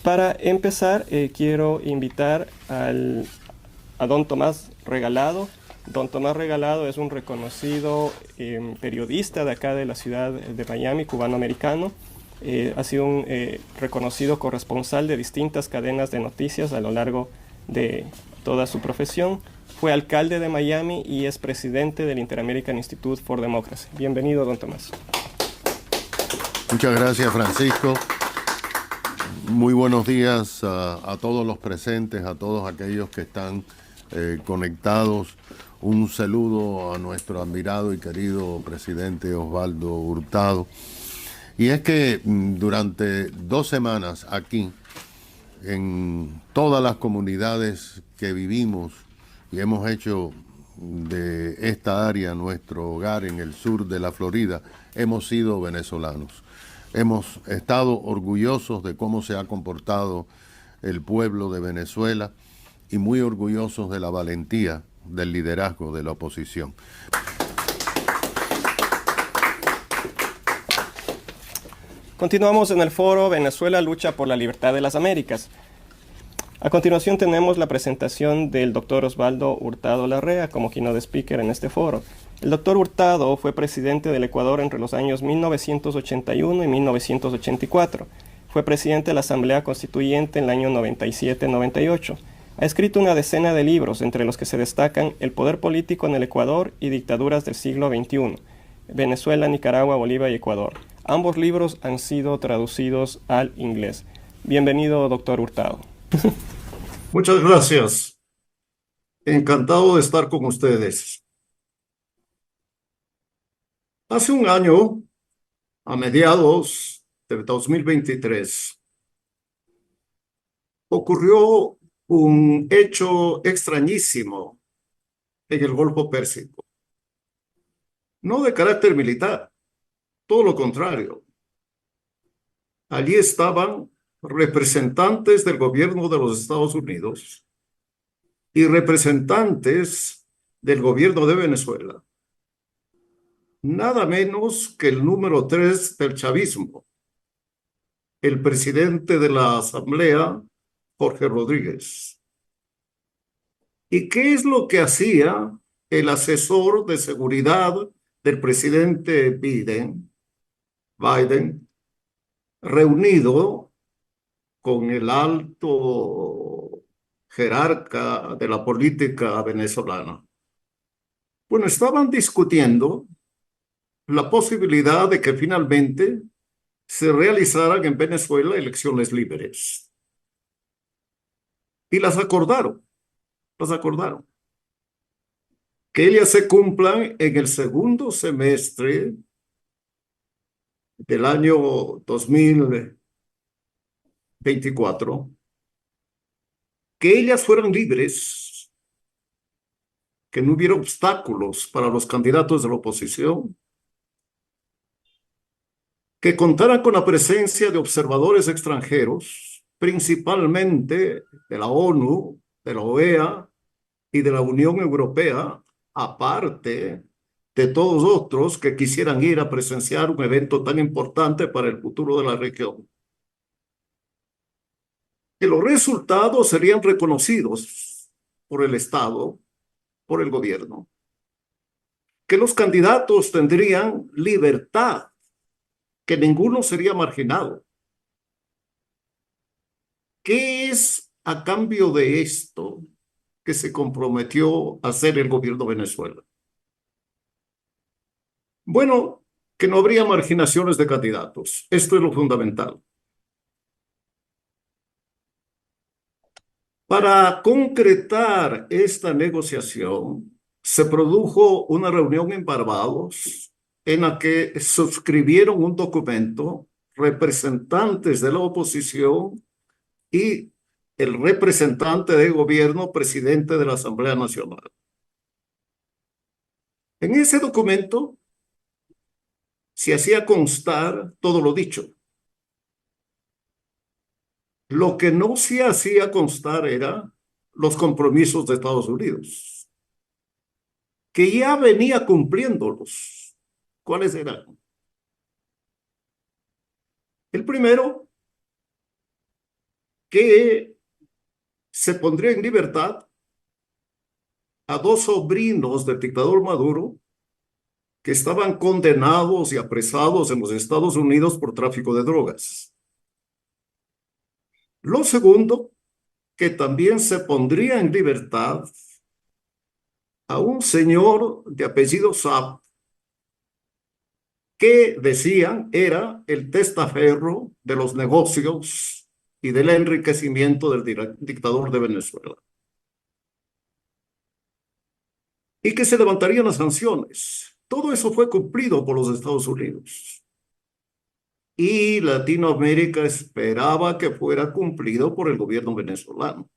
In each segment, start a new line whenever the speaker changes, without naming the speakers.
Para empezar, quiero invitar a don Tomás Regalado. Don Tomás Regalado es un reconocido periodista de acá de la ciudad de Miami, cubano-americano. Ha sido un reconocido corresponsal de distintas cadenas de noticias a lo largo de toda su profesión. Fue alcalde de Miami y es presidente del Inter-American Institute for Democracy. Bienvenido, don Tomás.
Muchas gracias, Francisco. Muy buenos días a todos los presentes, a todos aquellos que están conectados. Un saludo a nuestro admirado y querido presidente Osvaldo Hurtado. Y es que durante 2 semanas aquí, en todas las comunidades que vivimos y hemos hecho de esta área nuestro hogar en el sur de la Florida, hemos sido venezolanos. Hemos estado orgullosos de cómo se ha comportado el pueblo de Venezuela y muy orgullosos de la valentía del liderazgo de la oposición.
Continuamos en el foro Venezuela lucha por la libertad de las Américas. A continuación tenemos la presentación del doctor Osvaldo Hurtado Larrea como keynote speaker en este foro. El doctor Hurtado fue presidente del Ecuador entre los años 1981 y 1984. Fue presidente de la Asamblea Constituyente en el año 97-98. Ha escrito una decena de libros, entre los que se destacan El poder político en el Ecuador y Dictaduras del siglo XXI, Venezuela, Nicaragua, Bolivia y Ecuador. Ambos libros han sido traducidos al inglés. Bienvenido, doctor Hurtado.
Muchas gracias. Encantado de estar con ustedes. Hace un año, a mediados de 2023, ocurrió un hecho extrañísimo en el Golfo Pérsico. No de carácter militar, todo lo contrario. Allí estaban representantes del gobierno de los Estados Unidos y representantes del gobierno de Venezuela. Nada menos que el número 3 del chavismo, el presidente de la Asamblea, Jorge Rodríguez. ¿Y qué es lo que hacía el asesor de seguridad del presidente Biden, reunido con el alto jerarca de la política venezolana? Bueno, estaban discutiendo la posibilidad de que finalmente se realizaran en Venezuela elecciones libres. Y las acordaron. Que ellas se cumplan en el segundo semestre del año 2024, que ellas fueran libres, que no hubiera obstáculos para los candidatos de la oposición, que contaran con la presencia de observadores extranjeros, principalmente de la ONU, de la OEA y de la Unión Europea, aparte de todos otros que quisieran ir a presenciar un evento tan importante para el futuro de la región. Que los resultados serían reconocidos por el Estado, por el gobierno. Que los candidatos tendrían libertad, que ninguno sería marginado. ¿Qué es a cambio de esto que se comprometió a hacer el gobierno de Venezuela? Bueno, que no habría marginaciones de candidatos. Esto es lo fundamental. Para concretar esta negociación, se produjo una reunión en Barbados en la que suscribieron un documento representantes de la oposición y el representante de gobierno, presidente de la Asamblea Nacional. En ese documento se hacía constar todo lo dicho. Lo que no se hacía constar era los compromisos de Estados Unidos, que ya venía cumpliéndolos. ¿Cuáles eran? El primero que se pondría en libertad a dos sobrinos del dictador Maduro que estaban condenados y apresados en los Estados Unidos por tráfico de drogas. Lo segundo, que también se pondría en libertad a un señor de apellido Saab, que decían era el testaferro de los negocios y del enriquecimiento del dictador de Venezuela. Y que se levantarían las sanciones. Todo eso fue cumplido por los Estados Unidos. Y Latinoamérica esperaba que fuera cumplido por el gobierno venezolano.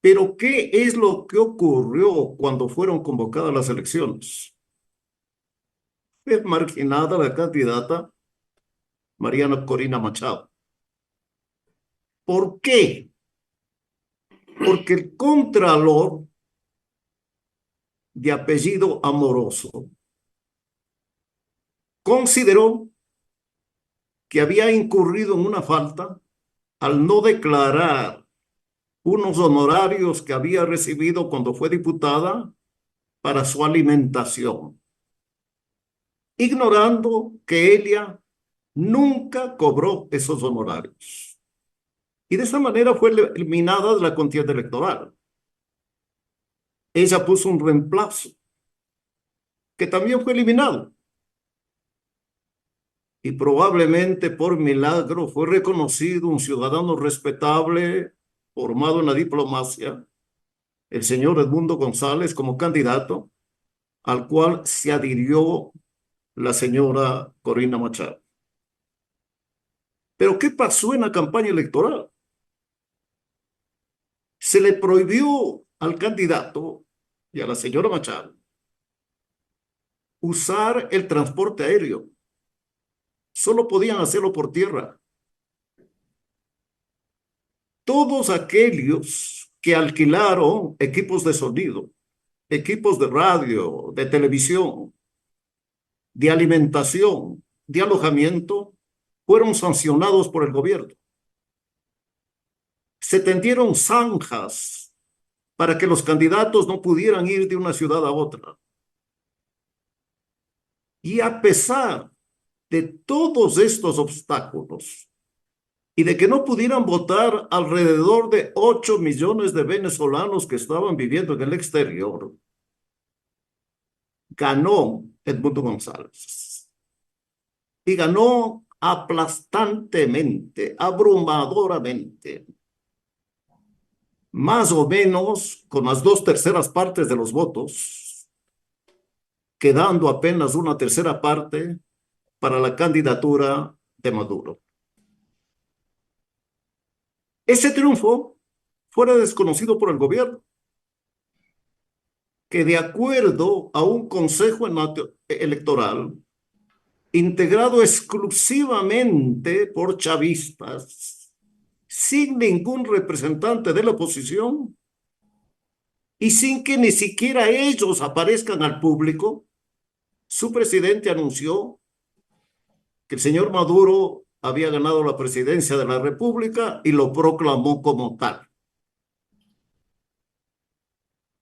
Pero ¿qué es lo que ocurrió cuando fueron convocadas las elecciones? Es marginada la candidata Mariana Corina Machado. ¿Por qué? Porque el contralor de apellido Amoroso consideró que había incurrido en una falta al no declarar unos honorarios que había recibido cuando fue diputada para su alimentación, ignorando que ella nunca cobró esos honorarios. Y de esa manera fue eliminada de la contienda electoral. Ella puso un reemplazo, que también fue eliminado. Y probablemente por milagro fue reconocido un ciudadano respetable, formado en la diplomacia, el señor Edmundo González, como candidato, al cual se adhirió la señora Corina Machado. Pero ¿qué pasó en la campaña electoral? Se le prohibió al candidato y a la señora Machado usar el transporte aéreo. Solo podían hacerlo por tierra. Todos aquellos que alquilaron equipos de sonido, equipos de radio, de televisión, de alimentación, de alojamiento, fueron sancionados por el gobierno. Se tendieron zanjas para que los candidatos no pudieran ir de una ciudad a otra. Y a pesar de todos estos obstáculos y de que no pudieran votar alrededor de 8 millones de venezolanos que estaban viviendo en el exterior, ganó Edmundo González. Y ganó aplastantemente, abrumadoramente, más o menos con las 2/3 partes de los votos, quedando apenas una tercera parte para la candidatura de Maduro. Ese triunfo fue desconocido por el gobierno, que de acuerdo a un consejo electoral integrado exclusivamente por chavistas, sin ningún representante de la oposición y sin que ni siquiera ellos aparezcan al público, su presidente anunció que el señor Maduro había ganado la presidencia de la República y lo proclamó como tal,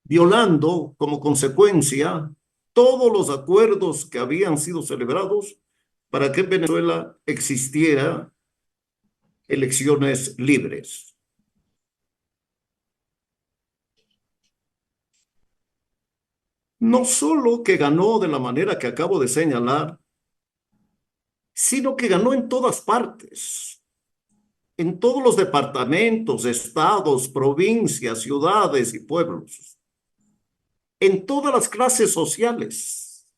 violando como consecuencia todos los acuerdos que habían sido celebrados para que en Venezuela existiera elecciones libres. No solo que ganó de la manera que acabo de señalar, sino que ganó en todas partes, en todos los departamentos, estados, provincias, ciudades y pueblos, en todas las clases sociales,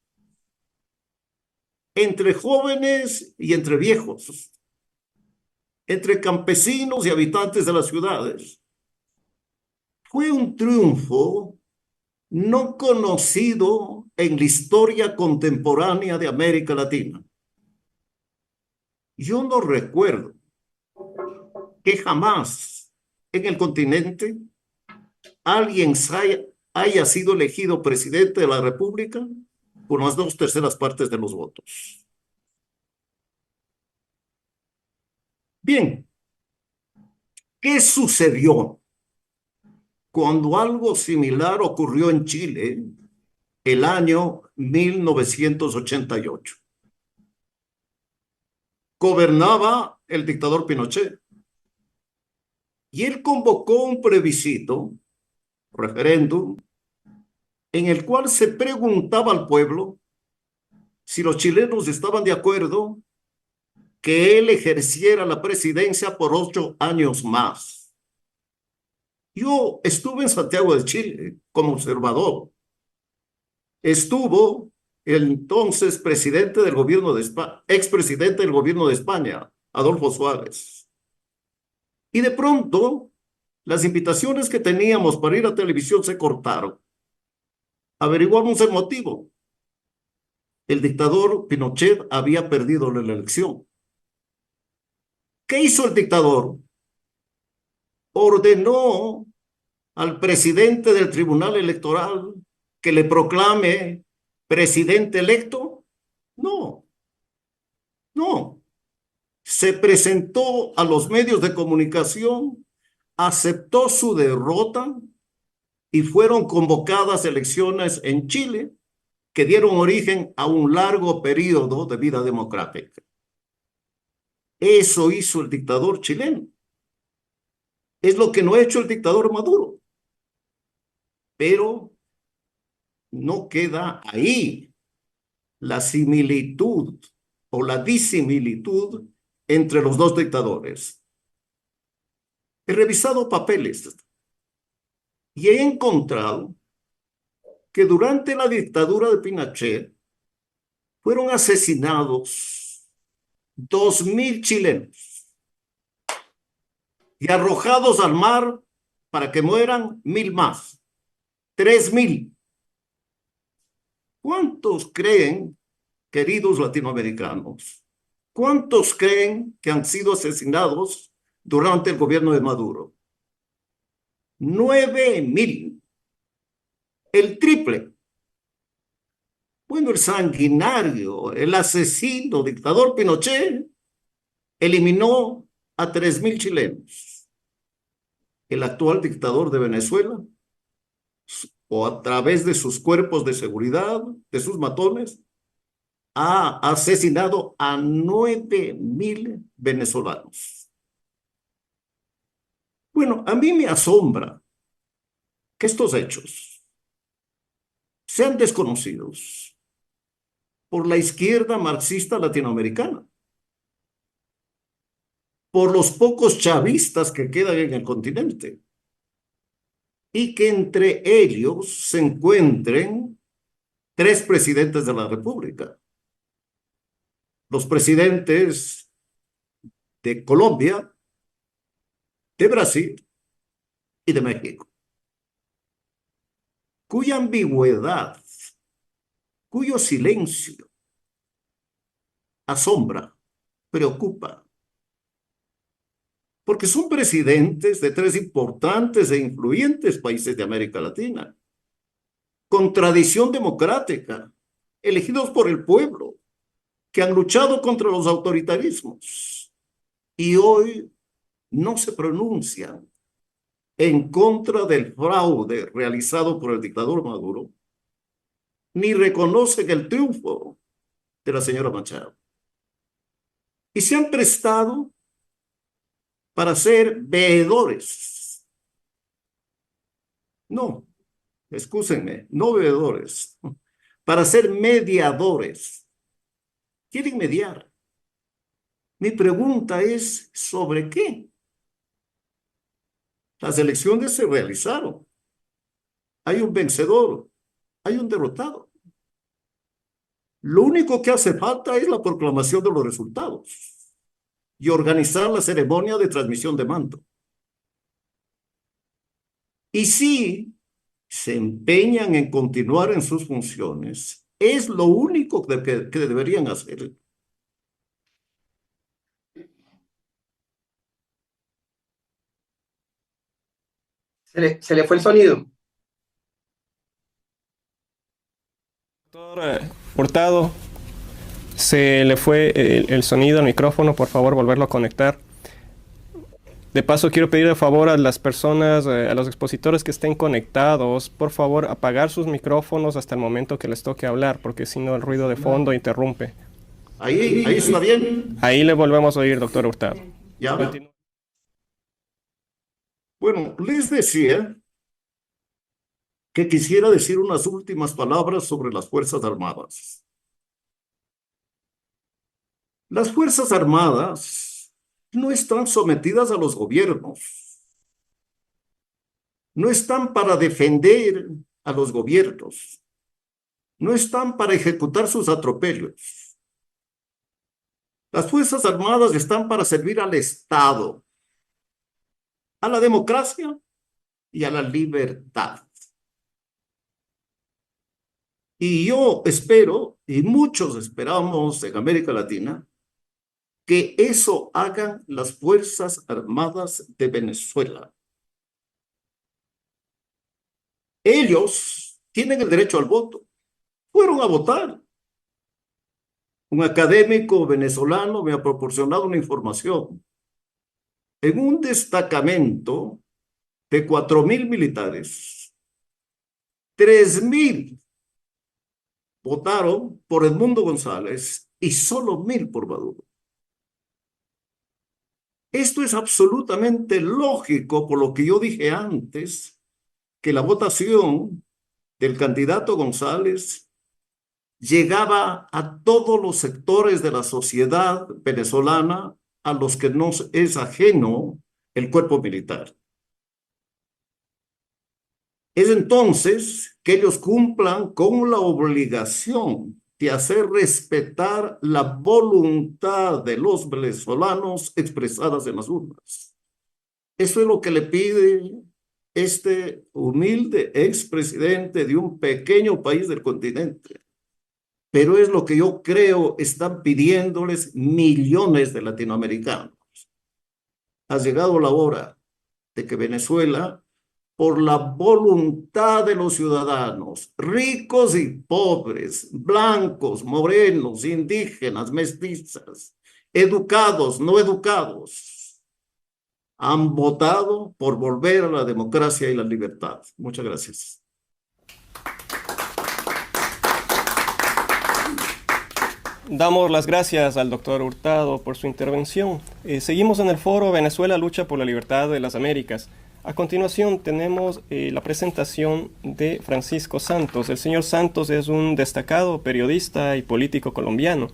entre jóvenes y entre viejos, entre campesinos y habitantes de las ciudades. Fue un triunfo no conocido en la historia contemporánea de América Latina. Yo no recuerdo que jamás en el continente alguien haya sido elegido presidente de la República con las 2/3 partes de los votos. Bien, ¿Qué sucedió cuando algo similar ocurrió en Chile el año 1988? Gobernaba el dictador Pinochet y él convocó un plebiscito, referéndum, en el cual se preguntaba al pueblo si los chilenos estaban de acuerdo que él ejerciera la presidencia por 8 años más. Yo estuve en Santiago de Chile como observador. Estuvo el entonces presidente del gobierno de España, expresidente del gobierno de España, Adolfo Suárez. Y de pronto, las invitaciones que teníamos para ir a televisión se cortaron. Averiguamos el motivo. El dictador Pinochet había perdido la elección. ¿Qué hizo el dictador? Ordenó al presidente del Tribunal Electoral que le proclame presidente electo. No, no. Se presentó a los medios de comunicación, aceptó su derrota y fueron convocadas elecciones en Chile que dieron origen a un largo periodo de vida democrática. Eso hizo el dictador chileno. Es lo que no ha hecho el dictador Maduro. Pero no queda ahí la similitud o la disimilitud entre los dos dictadores. He revisado papeles y he encontrado que durante la dictadura de Pinochet fueron asesinados 2.000 chilenos y arrojados al mar para que mueran 1.000 más, 3.000. ¿Cuántos creen, queridos latinoamericanos, cuántos creen que han sido asesinados durante el gobierno de Maduro? 9.000. El triple. Bueno, el sanguinario, el asesino, dictador Pinochet, eliminó a 3.000 chilenos. El actual dictador de Venezuela, o a través de sus cuerpos de seguridad, de sus matones, ha asesinado a 9.000 venezolanos. Bueno, a mí me asombra que estos hechos sean desconocidos por la izquierda marxista latinoamericana, por los pocos chavistas que quedan en el continente, y que entre ellos se encuentren 3 presidentes de la República. Los presidentes de Colombia, de Brasil y de México, cuya ambigüedad, cuyo silencio asombra, preocupa, porque son presidentes de 3 importantes e influyentes países de América Latina, con tradición democrática, elegidos por el pueblo, que han luchado contra los autoritarismos y hoy no se pronuncian en contra del fraude realizado por el dictador Maduro, ni reconocen el triunfo de la señora Machado. Y se han prestado para ser veedores. No, excúsenme, no veedores, para ser mediadores. Quieren mediar. Mi pregunta es, ¿sobre qué? Las elecciones se realizaron. Hay un vencedor, hay un derrotado. Lo único que hace falta es la proclamación de los resultados y organizar la ceremonia de transmisión de mando. Y si se empeñan en continuar en sus funciones, es lo único que deberían hacer.
Se le fue el sonido.
Doctor Hurtado, se le fue el sonido al micrófono, por favor, volverlo a conectar. De paso, quiero pedir de favor a las personas, a los expositores que estén conectados, por favor, apagar sus micrófonos hasta el momento que les toque hablar, porque si no el ruido de fondo interrumpe.
Ahí está bien.
Ahí le volvemos a oír, doctor Hurtado.
Ya.
Continúe.
Bueno, les decía que quisiera decir unas últimas palabras sobre las Fuerzas Armadas. Las Fuerzas Armadas no están sometidas a los gobiernos. No están para defender a los gobiernos. No están para ejecutar sus atropellos. Las Fuerzas Armadas están para servir al Estado, a la democracia y a la libertad. Y yo espero, y muchos esperamos en América Latina, que eso hagan las Fuerzas Armadas de Venezuela. Ellos tienen el derecho al voto. Fueron a votar. Un académico venezolano me ha proporcionado una información. En un destacamento de 4.000 militares, 3.000 votaron por Edmundo González y solo 1.000 por Maduro. Esto es absolutamente lógico por lo que yo dije antes, que la votación del candidato González llegaba a todos los sectores de la sociedad venezolana a los que no es ajeno el cuerpo militar. Es entonces que ellos cumplan con la obligación de hacer respetar la voluntad de los venezolanos expresadas en las urnas. Eso es lo que le pide este humilde expresidente de un pequeño país del continente. Pero es lo que yo creo están pidiéndoles millones de latinoamericanos. Ha llegado la hora de que Venezuela, por la voluntad de los ciudadanos, ricos y pobres, blancos, morenos, indígenas, mestizas, educados, no educados, han votado por volver a la democracia y la libertad. Muchas gracias.
Damos las gracias al doctor Hurtado por su intervención. Seguimos en el foro Venezuela lucha por la libertad de las Américas. A continuación tenemos la presentación de Francisco Santos. El señor Santos es un destacado periodista y político colombiano.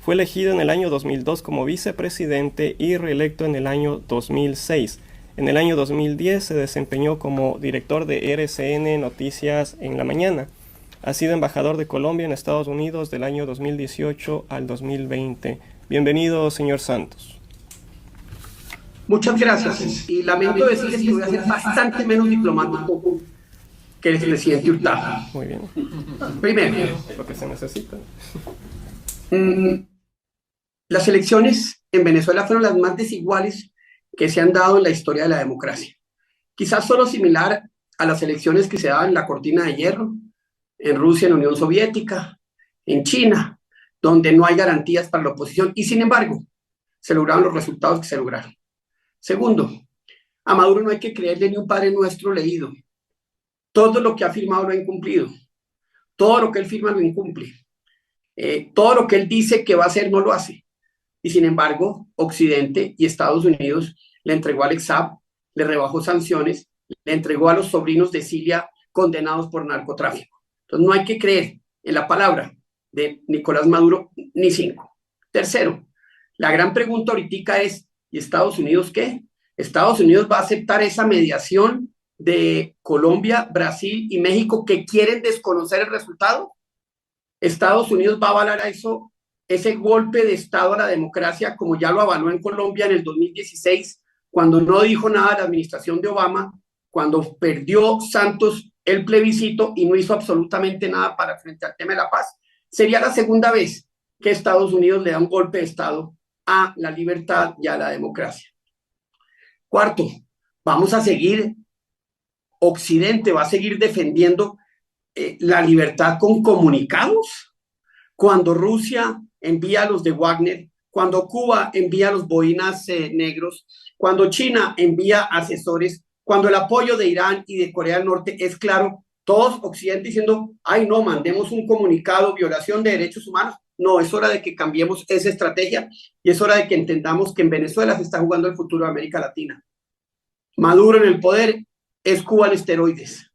Fue elegido en el año 2002 como vicepresidente y reelecto en el año 2006. En el año 2010 se desempeñó como director de RCN Noticias en la Mañana. Ha sido embajador de Colombia en Estados Unidos del año 2018 al 2020. Bienvenido, señor Santos.
Muchas gracias. Y lamento decirles que voy a ser bastante menos diplomático que el expresidente Hurtado.
Muy bien.
Primero,
Lo que se necesita.
las elecciones en Venezuela fueron las más desiguales que se han dado en la historia de la democracia. Quizás solo similar a las elecciones que se daban en la Cortina de Hierro, en Rusia, en la Unión Soviética, en China, donde no hay garantías para la oposición, y sin embargo, se lograron los resultados que se lograron. Segundo, a Maduro no hay que creerle ni un Padre Nuestro leído. Todo lo que ha firmado lo ha incumplido. Todo lo que él firma lo incumple. Todo lo que él dice que va a hacer no lo hace. Y sin embargo, Occidente y Estados Unidos le entregó al EXAP, le rebajó sanciones, le entregó a los sobrinos de Cilia condenados por narcotráfico. Entonces no hay que creer en la palabra de Nicolás Maduro ni cinco. Tercero, la gran pregunta ahorita es, ¿y Estados Unidos qué? ¿Estados Unidos va a aceptar esa mediación de Colombia, Brasil y México que quieren desconocer el resultado? ¿Estados Unidos va a avalar a eso, ese golpe de Estado a la democracia, como ya lo avaló en Colombia en el 2016, cuando no dijo nada a la administración de Obama, cuando perdió Santos el plebiscito y no hizo absolutamente nada para frente al tema de la paz? Sería la segunda vez que Estados Unidos le da un golpe de Estado a la libertad y a la democracia. Cuarto, vamos a seguir, Occidente va a seguir defendiendo la libertad con comunicados. Cuando Rusia envía a los de Wagner, cuando Cuba envía los boinas negros, cuando China envía asesores, cuando el apoyo de Irán y de Corea del Norte es claro, todos Occidente diciendo, ay no, mandemos un comunicado, violación de derechos humanos. No, es hora de que cambiemos esa estrategia y es hora de que entendamos que en Venezuela se está jugando el futuro de América Latina. Maduro en el poder es Cuba en esteroides.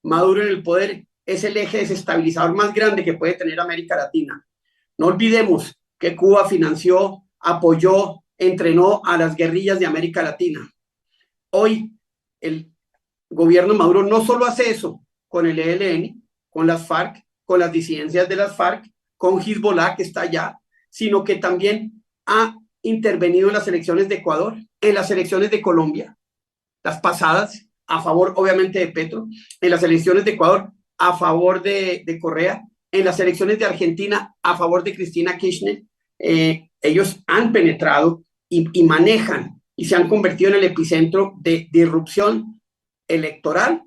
Maduro en el poder es el eje desestabilizador más grande que puede tener América Latina. No olvidemos que Cuba financió, apoyó, entrenó a las guerrillas de América Latina. Hoy el gobierno Maduro no solo hace eso con el ELN, con las FARC, con las disidencias de las FARC, con Hezbollah que está allá, sino que también ha intervenido en las elecciones de Ecuador, en las elecciones de Colombia, las pasadas, a favor obviamente de Petro, en las elecciones de Ecuador, a favor de Correa, en las elecciones de Argentina, a favor de Cristina Kirchner. Ellos han penetrado y manejan y se han convertido en el epicentro de disrupción electoral,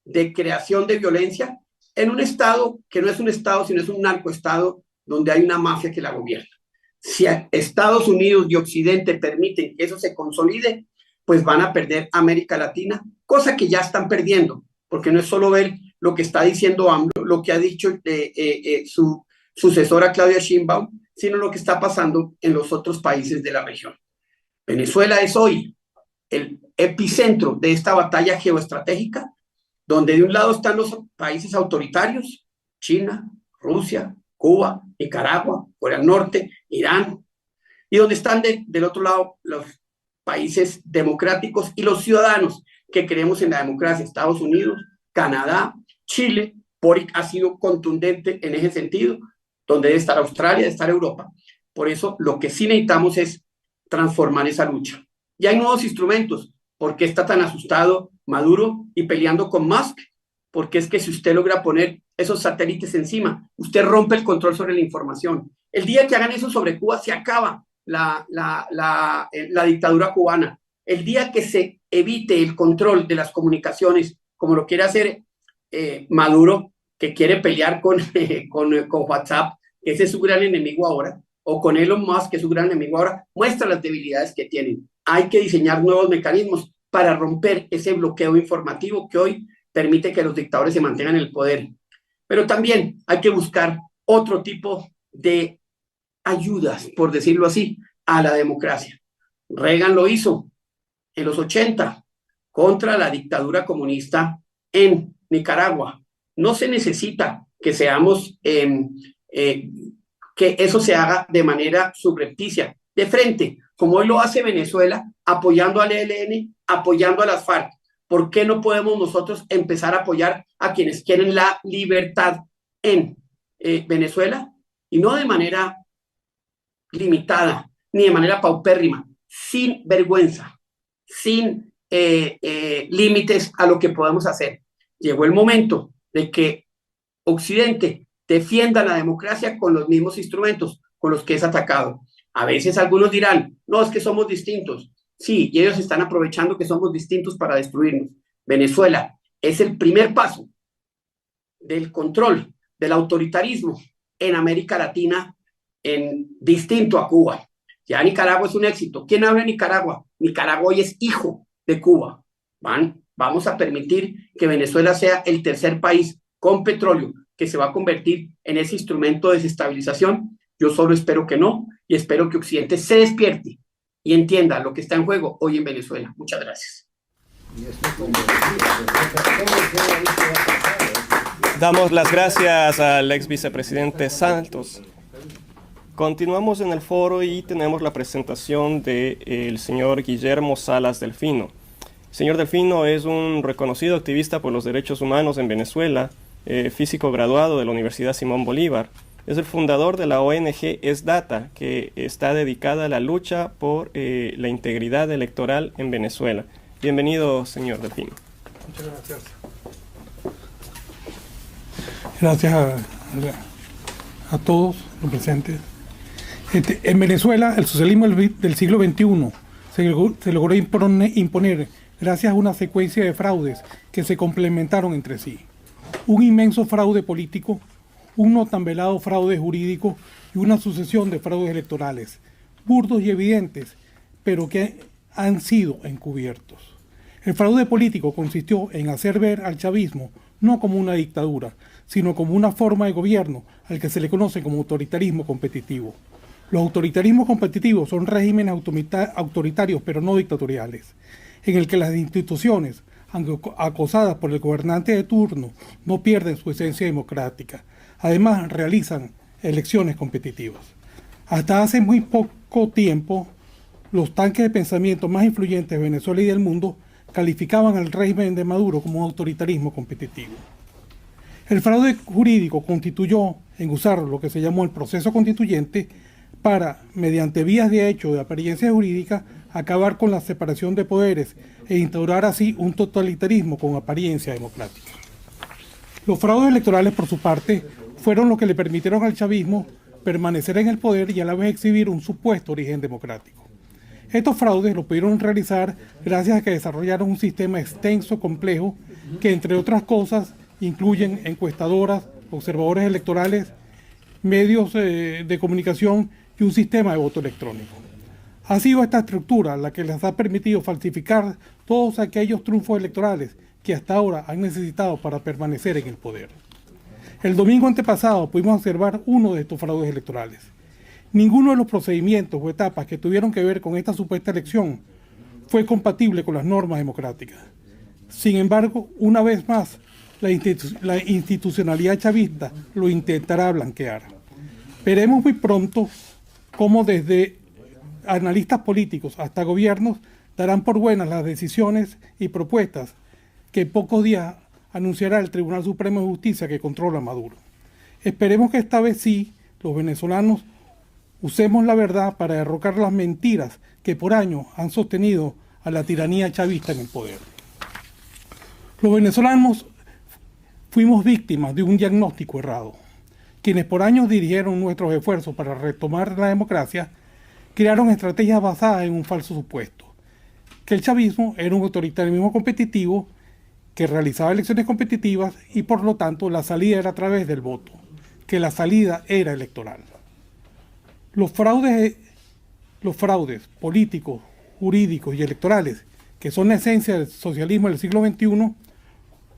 de creación de violencia, en un estado que no es un estado, sino es un narcoestado donde hay una mafia que la gobierna. Si Estados Unidos y Occidente permiten que eso se consolide, pues van a perder América Latina, cosa que ya están perdiendo, porque no es solo ver lo que está diciendo AMLO, lo que ha dicho su sucesora Claudia Sheinbaum, sino lo que está pasando en los otros países de la región. Venezuela es hoy el epicentro de esta batalla geoestratégica, donde de un lado están los países autoritarios, China, Rusia, Cuba, Nicaragua, Corea del Norte, Irán, y donde están del otro lado los países democráticos y los ciudadanos que creemos en la democracia, Estados Unidos, Canadá, Chile. Boric ha sido contundente en ese sentido, donde debe estar Australia, debe estar Europa. Por eso lo que sí necesitamos es transformar esa lucha. Y hay nuevos instrumentos. ¿Por qué está tan asustado Maduro y peleando con Musk? Porque es que si usted logra poner esos satélites encima, usted rompe el control sobre la información. El día que hagan eso sobre Cuba, se acaba la dictadura cubana. El día que se evite el control de las comunicaciones, como lo quiere hacer Maduro, que quiere pelear con WhatsApp, que ese es su gran enemigo ahora, o con Elon Musk, que es su gran enemigo ahora, muestra las debilidades que tienen. Hay que diseñar nuevos mecanismos para romper ese bloqueo informativo que hoy permite que los dictadores se mantengan en el poder. Pero también hay que buscar otro tipo de ayudas, por decirlo así, a la democracia. Reagan lo hizo en los 80 contra la dictadura comunista en Nicaragua. No se necesita que seamos, que eso se haga de manera subrepticia, de frente, como hoy lo hace Venezuela, apoyando al ELN, apoyando a las FARC. ¿Por qué no podemos nosotros empezar a apoyar a quienes quieren la libertad en Venezuela? Y no de manera limitada, ni de manera paupérrima, sin vergüenza, sin límites a lo que podemos hacer. Llegó el momento de que Occidente defienda la democracia con los mismos instrumentos con los que es atacado. A veces algunos dirán, no, es que somos distintos. Sí, y ellos están aprovechando que somos distintos para destruirnos. Venezuela es el primer paso del control del autoritarismo en América Latina, distinto a Cuba. Ya Nicaragua es un éxito. ¿Quién habla de Nicaragua? Nicaragua hoy es hijo de Cuba. Vamos a permitir que Venezuela sea el tercer país con petróleo que se va a convertir en ese instrumento de desestabilización. Yo solo espero que no, y espero que Occidente se despierte y entienda lo que está en juego hoy en Venezuela. Muchas gracias.
Damos las gracias al ex vicepresidente Santos. Continuamos en el foro y tenemos la presentación del señor Guillermo Salas Delfino. El señor Delfino es un reconocido activista por los derechos humanos en Venezuela, físico graduado de la Universidad Simón Bolívar. Es el fundador de la ONG ESDATA, que está dedicada a la lucha por la integridad electoral en Venezuela. Bienvenido, señor Delfino.
Muchas gracias. Gracias a todos los presentes. En Venezuela, el socialismo del siglo XXI se logró imponer gracias a una secuencia de fraudes que se complementaron entre sí. Un inmenso fraude político, un no tan velado fraude jurídico y una sucesión de fraudes electorales. burdos y evidentes, pero que han sido encubiertos. El fraude político consistió en hacer ver al chavismo no como una dictadura, sino como una forma de gobierno al que se le conoce como autoritarismo competitivo. Los autoritarismos competitivos son regímenes autoritarios pero no dictatoriales, en el que las instituciones, aunque acosadas por el gobernante de turno, no pierden su esencia democrática. Además, realizan elecciones competitivas. Hasta hace muy poco tiempo, los tanques de pensamiento más influyentes de Venezuela y del mundo calificaban al régimen de Maduro como un autoritarismo competitivo. El fraude jurídico constituyó en usar lo que se llamó el proceso constituyente para, mediante vías de hecho de apariencia jurídica, acabar con la separación de poderes e instaurar así un totalitarismo con apariencia democrática. Los fraudes electorales, por su parte, fueron lo que le permitieron al chavismo permanecer en el poder y a la vez exhibir un supuesto origen democrático. Estos fraudes lo pudieron realizar gracias a que desarrollaron un sistema extenso, complejo, que entre otras cosas incluyen encuestadoras, observadores electorales, medios de comunicación y un sistema de voto electrónico. Ha sido esta estructura la que les ha permitido falsificar todos aquellos triunfos electorales que hasta ahora han necesitado para permanecer en el poder. El domingo antepasado pudimos observar uno de estos fraudes electorales. Ninguno de los procedimientos o etapas que tuvieron que ver con esta supuesta elección fue compatible con las normas democráticas. Sin embargo, una vez más, la institucionalidad chavista lo intentará blanquear. Veremos muy pronto cómo desde analistas políticos hasta gobiernos darán por buenas las decisiones y propuestas que en pocos días anunciará el Tribunal Supremo de Justicia que controla a Maduro. Esperemos que esta vez sí, los venezolanos usemos la verdad para derrocar las mentiras que por años han sostenido a la tiranía chavista en el poder. Los venezolanos fuimos víctimas de un diagnóstico errado. Quienes por años dirigieron nuestros esfuerzos para retomar la democracia, crearon estrategias basadas en un falso supuesto, que el chavismo era un autoritarismo competitivo que realizaba elecciones competitivas y por lo tanto la salida era a través del voto, que la salida era electoral. Los fraudes políticos, jurídicos y electorales, que son la esencia del socialismo del siglo XXI,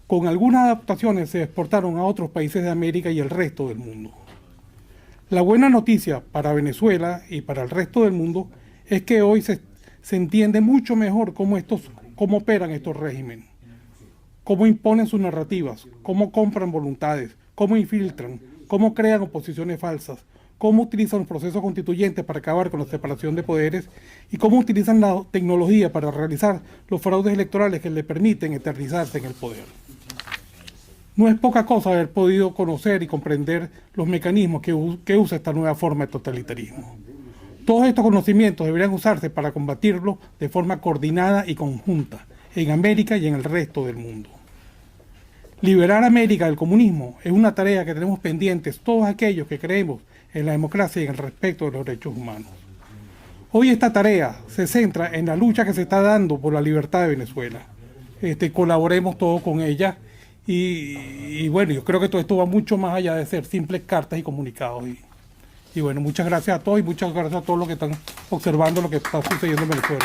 con algunas adaptaciones se exportaron a otros países de América y el resto del mundo. La buena noticia para Venezuela y para el resto del mundo es que hoy se entiende mucho mejor cómo operan estos regímenes, cómo imponen sus narrativas, cómo compran voluntades, cómo infiltran, cómo crean oposiciones falsas, cómo utilizan los procesos constituyentes para acabar con la separación de poderes y cómo utilizan la tecnología para realizar los fraudes electorales que les permiten eternizarse en el poder. No es poca cosa haber podido conocer y comprender los mecanismos que usa esta nueva forma de totalitarismo. Todos estos conocimientos deberían usarse para combatirlo de forma coordinada y conjunta en América y en el resto del mundo. Liberar a América del comunismo es una tarea que tenemos pendientes todos aquellos que creemos en la democracia y en el respeto de los derechos humanos. Hoy esta tarea se centra en la lucha que se está dando por la libertad de Venezuela. Colaboremos todos con ella y bueno, yo creo que todo esto va mucho más allá de ser simples cartas y comunicados. Y bueno, muchas gracias a todos y muchas gracias a todos los que están observando lo que está sucediendo en Venezuela.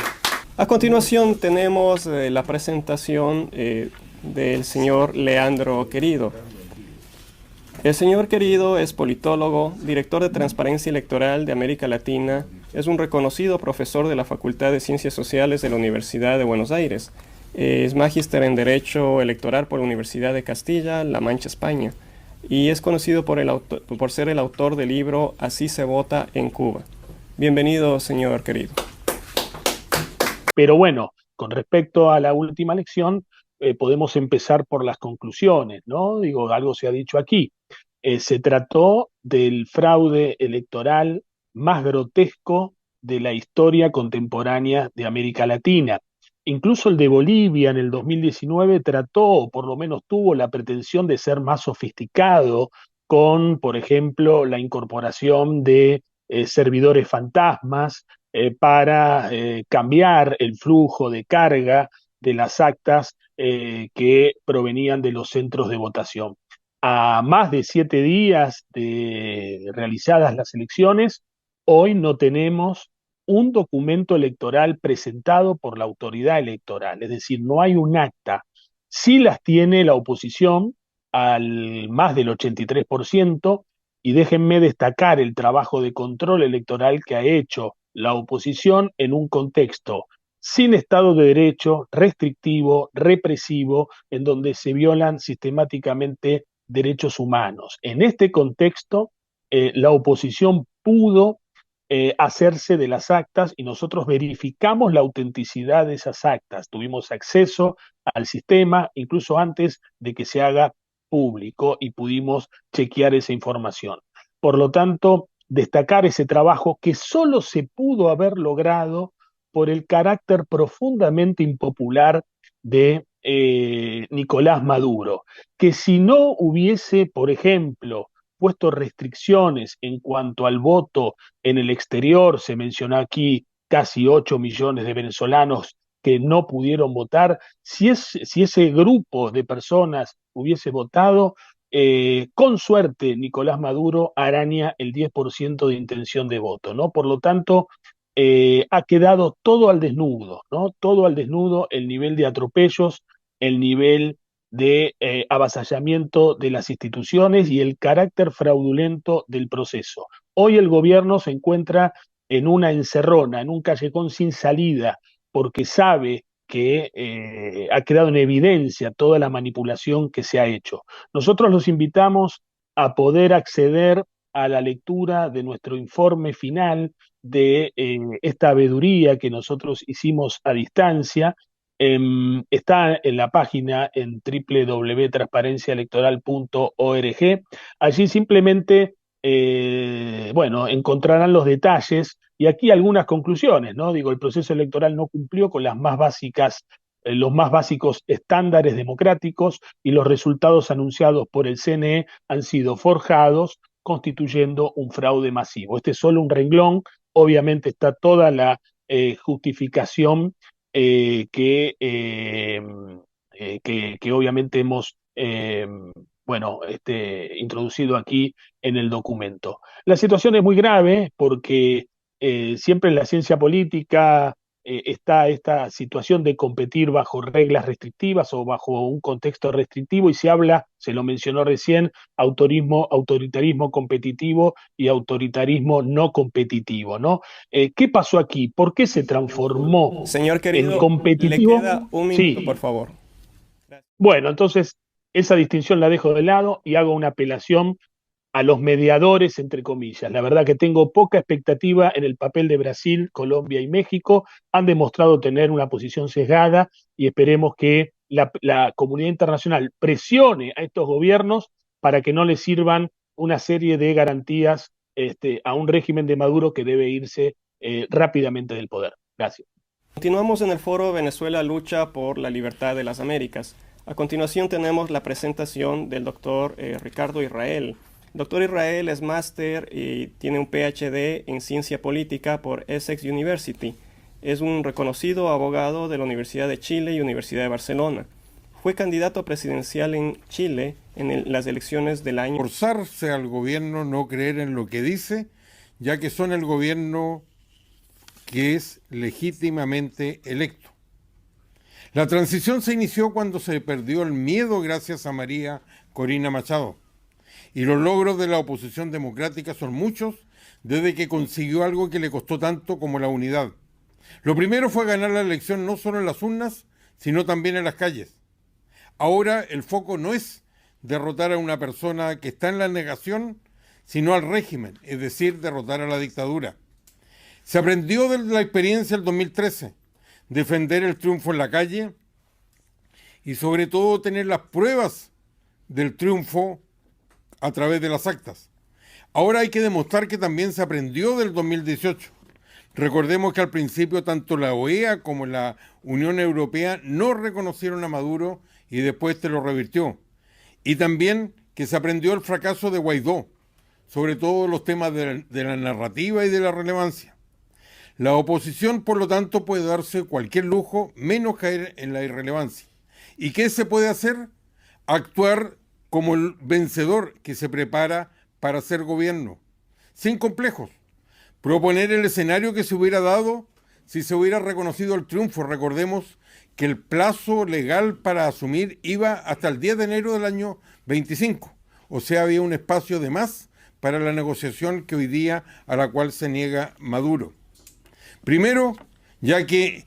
A continuación tenemos la presentación del señor Leandro Querido. El señor Querido es politólogo, director de Transparencia Electoral de América Latina, es un reconocido profesor de la Facultad de Ciencias Sociales de la Universidad de Buenos Aires, es magíster en Derecho Electoral por la Universidad de Castilla-La Mancha, España, y es conocido por ser el autor del libro Así se vota en Cuba. Bienvenido, señor Querido.
Pero bueno, con respecto a la última elección, podemos empezar por las conclusiones, ¿no? Digo, algo se ha dicho aquí. Se trató del fraude electoral más grotesco de la historia contemporánea de América Latina. Incluso el de Bolivia en el 2019 trató, o por lo menos tuvo la pretensión de ser más sofisticado con, por ejemplo, la incorporación de servidores fantasmas para cambiar el flujo de carga de las actas que provenían de los centros de votación. A más de 7 días de realizadas las elecciones, hoy no tenemos un documento electoral presentado por la autoridad electoral, es decir, no hay un acta. Sí las tiene la oposición al más del 83%, y déjenme destacar el trabajo de control electoral que ha hecho la oposición en un contexto sin Estado de Derecho, restrictivo, represivo, en donde se violan sistemáticamente derechos humanos. En este contexto, la oposición pudo hacerse de las actas y nosotros verificamos la autenticidad de esas actas. Tuvimos acceso al sistema incluso antes de que se haga público y pudimos chequear esa información. Por lo tanto, destacar ese trabajo que solo se pudo haber logrado por el carácter profundamente impopular de Nicolás Maduro, que si no hubiese, por ejemplo, puesto restricciones en cuanto al voto en el exterior, se mencionó aquí casi 8 millones de venezolanos que no pudieron votar, si ese grupo de personas hubiese votado, con suerte Nicolás Maduro araña el 10% de intención de voto, ¿no? Por lo tanto, ha quedado todo al desnudo, ¿no? Todo al desnudo, el nivel de atropellos, el nivel de avasallamiento de las instituciones y el carácter fraudulento del proceso. Hoy el gobierno se encuentra en una encerrona, en un callejón sin salida, porque sabe que ha quedado en evidencia toda la manipulación que se ha hecho. Nosotros los invitamos a poder acceder a la lectura de nuestro informe final de esta veeduría que nosotros hicimos a distancia. Está en la página en www.transparenciaelectoral.org. Allí simplemente, bueno, encontrarán los detalles y aquí algunas conclusiones, ¿no? Digo, el proceso electoral no cumplió con las más básicas, los más básicos estándares democráticos y los resultados anunciados por el CNE han sido forjados, constituyendo un fraude masivo. Este es solo un renglón, obviamente está toda la justificación que obviamente hemos bueno, introducido aquí en el documento. La situación es muy grave porque siempre en la ciencia política está esta situación de competir bajo reglas restrictivas o bajo un contexto restrictivo y se habla, se lo mencionó recién, autoritarismo competitivo y autoritarismo no competitivo, ¿no? ¿Qué pasó aquí? ¿Por qué se transformó
Señor querido,
en competitivo?
le queda un minuto,
Sí.
por favor.
Bueno, entonces esa distinción la dejo de lado y hago una apelación a los mediadores, entre comillas. La verdad que tengo poca expectativa en el papel de Brasil, Colombia y México. Han demostrado tener una posición sesgada y esperemos que la comunidad internacional presione a estos gobiernos para que no les sirvan una serie de garantías a un régimen de Maduro que debe irse rápidamente del poder. Gracias.
Continuamos en el foro Venezuela lucha por la libertad de las Américas. A continuación tenemos la presentación del doctor Ricardo Israel. El doctor Israel es máster y tiene un PhD en ciencia política por Essex University. Es un reconocido abogado de la Universidad de Chile y Universidad de Barcelona. Fue candidato presidencial en Chile en las elecciones del año.
Forzarse al gobierno no creer en lo que dice, ya que son el gobierno que es legítimamente electo. La transición se inició cuando se perdió el miedo gracias a María Corina Machado. Y los logros de la oposición democrática son muchos desde que consiguió algo que le costó tanto como la unidad. Lo primero fue ganar la elección no solo en las urnas, sino también en las calles. Ahora el foco no es derrotar a una persona que está en la negación, sino al régimen, es decir, derrotar a la dictadura. Se aprendió de la experiencia del 2013, defender el triunfo en la calle y sobre todo tener las pruebas del triunfo a través de las actas. Ahora hay que demostrar que también se aprendió del 2018. Recordemos que al principio tanto la OEA como la Unión Europea no reconocieron a Maduro y después lo revirtió. Y también que se aprendió el fracaso de Guaidó, sobre todo los temas de la narrativa y de la relevancia. La oposición, por lo tanto, puede darse cualquier lujo, menos caer en la irrelevancia. ¿Y qué se puede hacer? Actuar como el vencedor que se prepara para ser gobierno, sin complejos, proponer el escenario que se hubiera dado si se hubiera reconocido el triunfo. Recordemos que el plazo legal para asumir iba hasta el 10 de enero del año 25. O sea, había un espacio de más para la negociación que hoy día a la cual se niega Maduro. Primero, ya que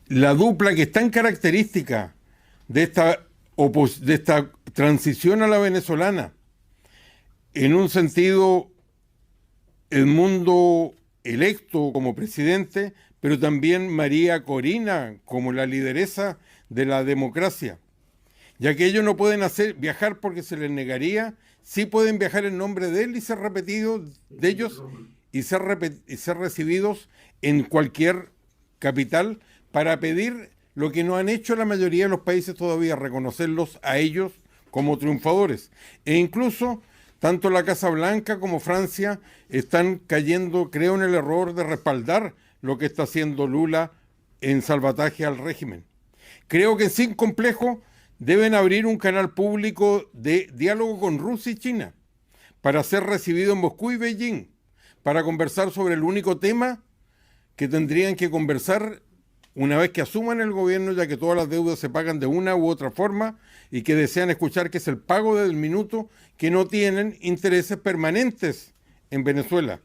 la dupla que es tan característica de esta transición a la venezolana, en un sentido, el mundo electo como presidente, pero también María Corina como la lideresa de la democracia, ya que ellos no pueden viajar porque se les negaría, sí pueden viajar en nombre de él y ser repetidos de ellos y ser recibidos en cualquier capital para pedir lo que no han hecho la mayoría de los países todavía, reconocerlos a ellos como triunfadores. E incluso tanto la Casa Blanca como Francia están cayendo, creo, en el error de respaldar lo que está haciendo Lula en salvataje al régimen. Creo que sin complejo deben abrir un canal público de diálogo con Rusia y China para ser recibido en Moscú y Beijing, para conversar sobre el único tema que tendrían que conversar una vez que asuman el gobierno, ya que todas las deudas se pagan de una u otra forma y que desean escuchar que es el pago del minuto, que no tienen intereses permanentes en Venezuela.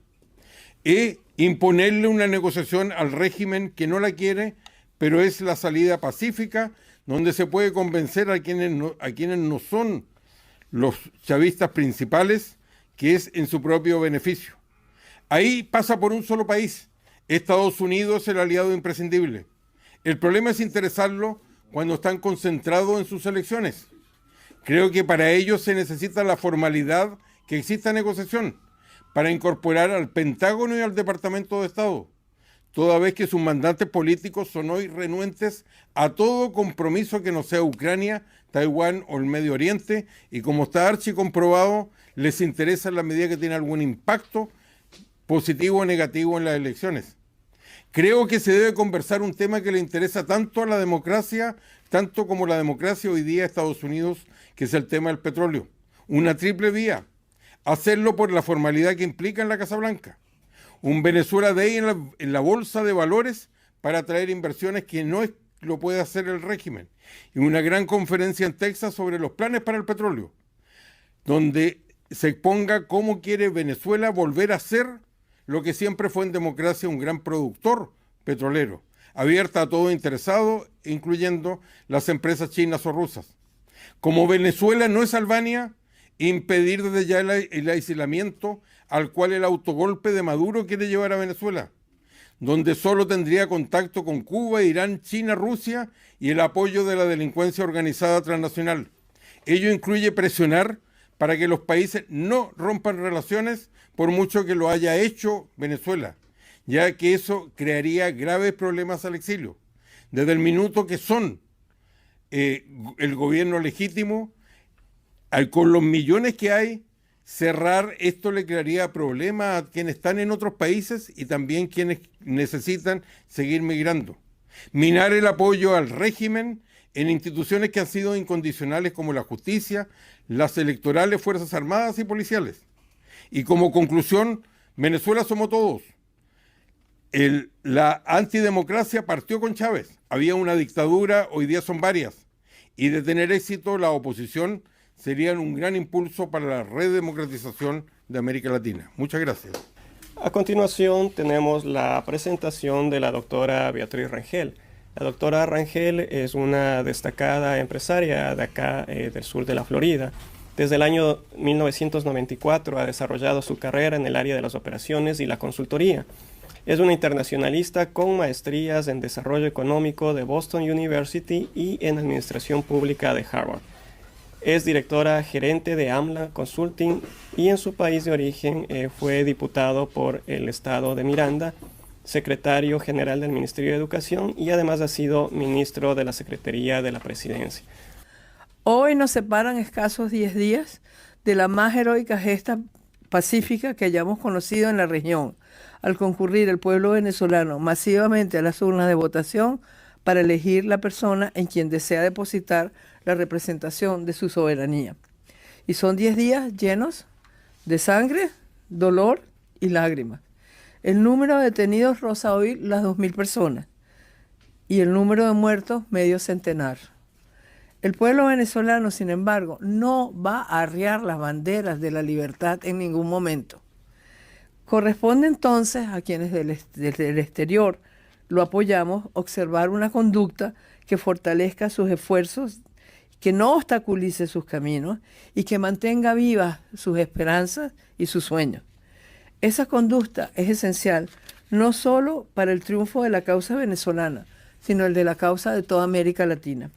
E imponerle una negociación al régimen que no la quiere, pero es la salida pacífica, donde se puede convencer a quienes no son los chavistas principales, que es en su propio beneficio. Ahí pasa por un solo país. Estados Unidos es el aliado imprescindible. El problema es interesarlo cuando están concentrados en sus elecciones. Creo que para ello se necesita la formalidad que exista negociación para incorporar al Pentágono y al Departamento de Estado, toda vez que sus mandantes políticos son hoy renuentes a todo compromiso que no sea Ucrania, Taiwán o el Medio Oriente, y como está archicomprobado, les interesa en la medida que tiene algún impacto positivo o negativo en las elecciones. Creo que se debe conversar un tema que le interesa tanto a la democracia, tanto como la democracia hoy día a Estados Unidos, que es el tema del petróleo. Una triple vía. Hacerlo por la formalidad que implica en la Casa Blanca. Un Venezuela Day en la bolsa de valores para atraer inversiones que no lo puede hacer el régimen. Y una gran conferencia en Texas sobre los planes para el petróleo, donde se exponga cómo quiere Venezuela volver a ser lo que siempre fue en democracia, un gran productor petrolero, abierta a todo interesado, incluyendo las empresas chinas o rusas. Como Venezuela no es Albania, impedir desde ya el aislamiento al cual el autogolpe de Maduro quiere llevar a Venezuela, donde solo tendría contacto con Cuba, Irán, China, Rusia y el apoyo de la delincuencia organizada transnacional. Ello incluye presionar para que los países no rompan relaciones por mucho que lo haya hecho Venezuela, ya que eso crearía graves problemas al exilio. Desde el minuto que son el gobierno legítimo, con los millones que hay, cerrar esto le crearía problemas a quienes están en otros países y también quienes necesitan seguir migrando. Minar el apoyo al régimen en instituciones que han sido incondicionales como la justicia, las electorales, Fuerzas Armadas y policiales. Y como conclusión, Venezuela somos todos. La antidemocracia partió con Chávez. Había una dictadura, hoy día son varias. Y de tener éxito, la oposición sería un gran impulso para la redemocratización de América Latina. Muchas gracias.
A continuación tenemos la presentación de la doctora Beatriz Rangel. La doctora Rangel es una destacada empresaria de acá, del sur de la Florida. Desde el año 1994 ha desarrollado su carrera en el área de las operaciones y la consultoría. Es una internacionalista con maestrías en desarrollo económico de Boston University y en administración pública de Harvard. Es directora gerente de AMLA Consulting y en su país de origen fue diputado por el estado de Miranda, secretario general del Ministerio de Educación y además ha sido ministro de la Secretaría de la Presidencia.
Hoy nos separan escasos 10 días de la más heroica gesta pacífica que hayamos conocido en la región, al concurrir el pueblo venezolano masivamente a las urnas de votación para elegir la persona en quien desea depositar la representación de su soberanía. Y son 10 días llenos de sangre, dolor y lágrimas. El número de detenidos roza hoy las 2.000 personas y el número de muertos medio centenar. El pueblo venezolano, sin embargo, no va a arriar las banderas de la libertad en ningún momento. Corresponde entonces a quienes desde el exterior lo apoyamos observar una conducta que fortalezca sus esfuerzos, que no obstaculice sus caminos y que mantenga vivas sus esperanzas y sus sueños. Esa conducta es esencial no solo para el triunfo de la causa venezolana, sino el de la causa de toda América Latina.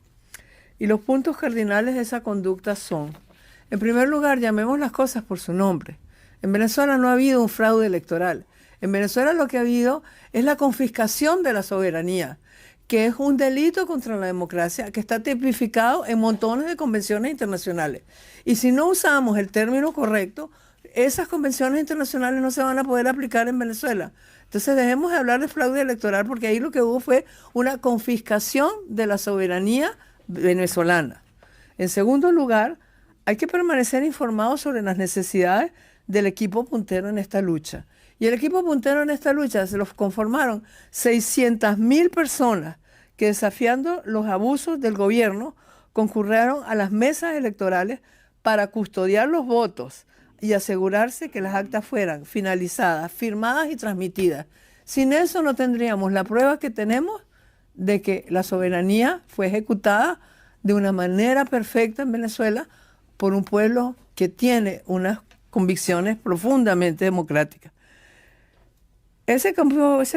Y los puntos cardinales de esa conducta son, en primer lugar, llamemos las cosas por su nombre. En Venezuela no ha habido un fraude electoral. En Venezuela lo que ha habido es la confiscación de la soberanía, que es un delito contra la democracia que está tipificado en montones de convenciones internacionales. Y si no usamos el término correcto, esas convenciones internacionales no se van a poder aplicar en Venezuela. Entonces dejemos de hablar de fraude electoral porque ahí lo que hubo fue una confiscación de la soberanía venezolana. En segundo lugar, hay que permanecer informados sobre las necesidades del equipo puntero en esta lucha. Y el equipo puntero en esta lucha se los conformaron 600.000 personas que, desafiando los abusos del gobierno, concurrieron a las mesas electorales para custodiar los votos y asegurarse que las actas fueran finalizadas, firmadas y transmitidas. Sin eso no tendríamos la prueba que tenemos de que la soberanía fue ejecutada de una manera perfecta en Venezuela por un pueblo que tiene unas convicciones profundamente democráticas. Ese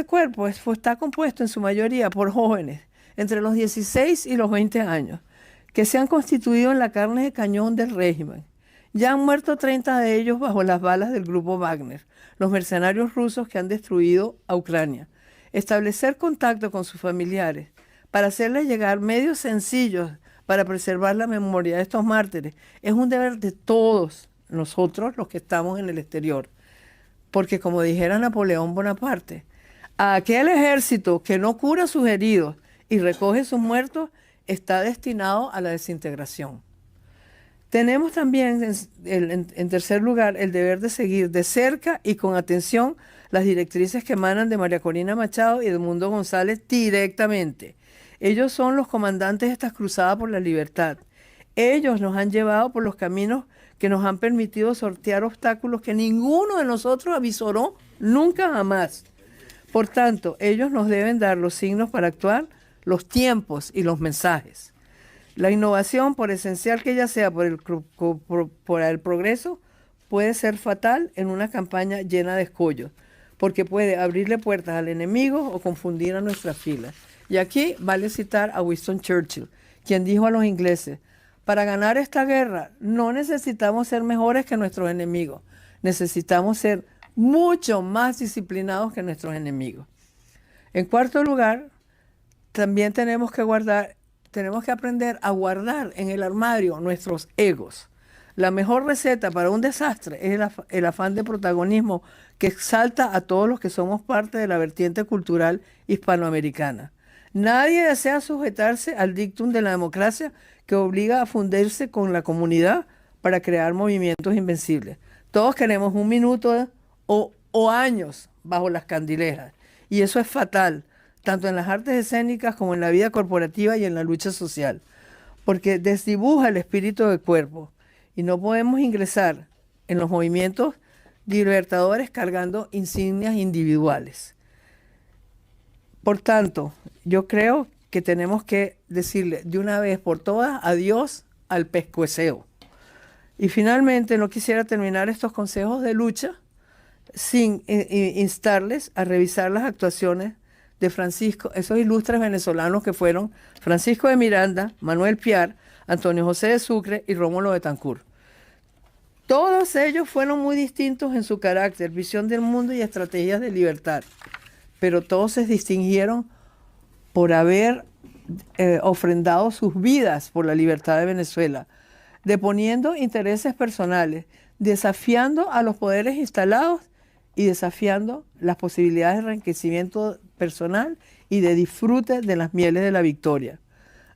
cuerpo está compuesto en su mayoría por jóvenes entre los 16 y los 20 años que se han constituido en la carne de cañón del régimen. Ya han muerto 30 de ellos bajo las balas del grupo Wagner, los mercenarios rusos que han destruido a Ucrania. Establecer contacto con sus familiares para hacerles llegar medios sencillos para preservar la memoria de estos mártires es un deber de todos nosotros los que estamos en el exterior. Porque como dijera Napoleón Bonaparte, a aquel ejército que no cura sus heridos y recoge sus muertos está destinado a la desintegración. Tenemos también, en tercer lugar, el deber de seguir de cerca y con atención las directrices que emanan de María Corina Machado y Edmundo González directamente. Ellos son los comandantes de estas cruzadas por la libertad. Ellos nos han llevado por los caminos que nos han permitido sortear obstáculos que ninguno de nosotros avisoró nunca jamás. Por tanto, ellos nos deben dar los signos para actuar, los tiempos y los mensajes. La innovación, por esencial que ella sea por el progreso, puede ser fatal en una campaña llena de escollos, porque puede abrirle puertas al enemigo o confundir a nuestras filas. Y aquí vale citar a Winston Churchill, quien dijo a los ingleses: para ganar esta guerra no necesitamos ser mejores que nuestros enemigos, necesitamos ser mucho más disciplinados que nuestros enemigos. En cuarto lugar, también tenemos que aprender a guardar en el armario nuestros egos. La mejor receta para un desastre es el afán de protagonismo que exalta a todos los que somos parte de la vertiente cultural hispanoamericana. Nadie desea sujetarse al dictum de la democracia que obliga a fundirse con la comunidad para crear movimientos invencibles. Todos queremos un minuto o años bajo las candilejas, y eso es fatal, tanto en las artes escénicas como en la vida corporativa y en la lucha social, porque desdibuja el espíritu del cuerpo y no podemos ingresar en los movimientos libertadores cargando insignias individuales. Por tanto, yo creo que tenemos que decirle de una vez por todas adiós al pescueceo. Y finalmente, no quisiera terminar estos consejos de lucha sin instarles a revisar las actuaciones de Francisco, esos ilustres venezolanos que fueron Francisco de Miranda, Manuel Piar, Antonio José de Sucre y Rómulo Betancourt. Todos ellos fueron muy distintos en su carácter, visión del mundo y estrategias de libertad, pero todos se distinguieron por haber ofrendado sus vidas por la libertad de Venezuela, deponiendo intereses personales, desafiando a los poderes instalados y desafiando las posibilidades de enriquecimiento personal y de disfrute de las mieles de la victoria.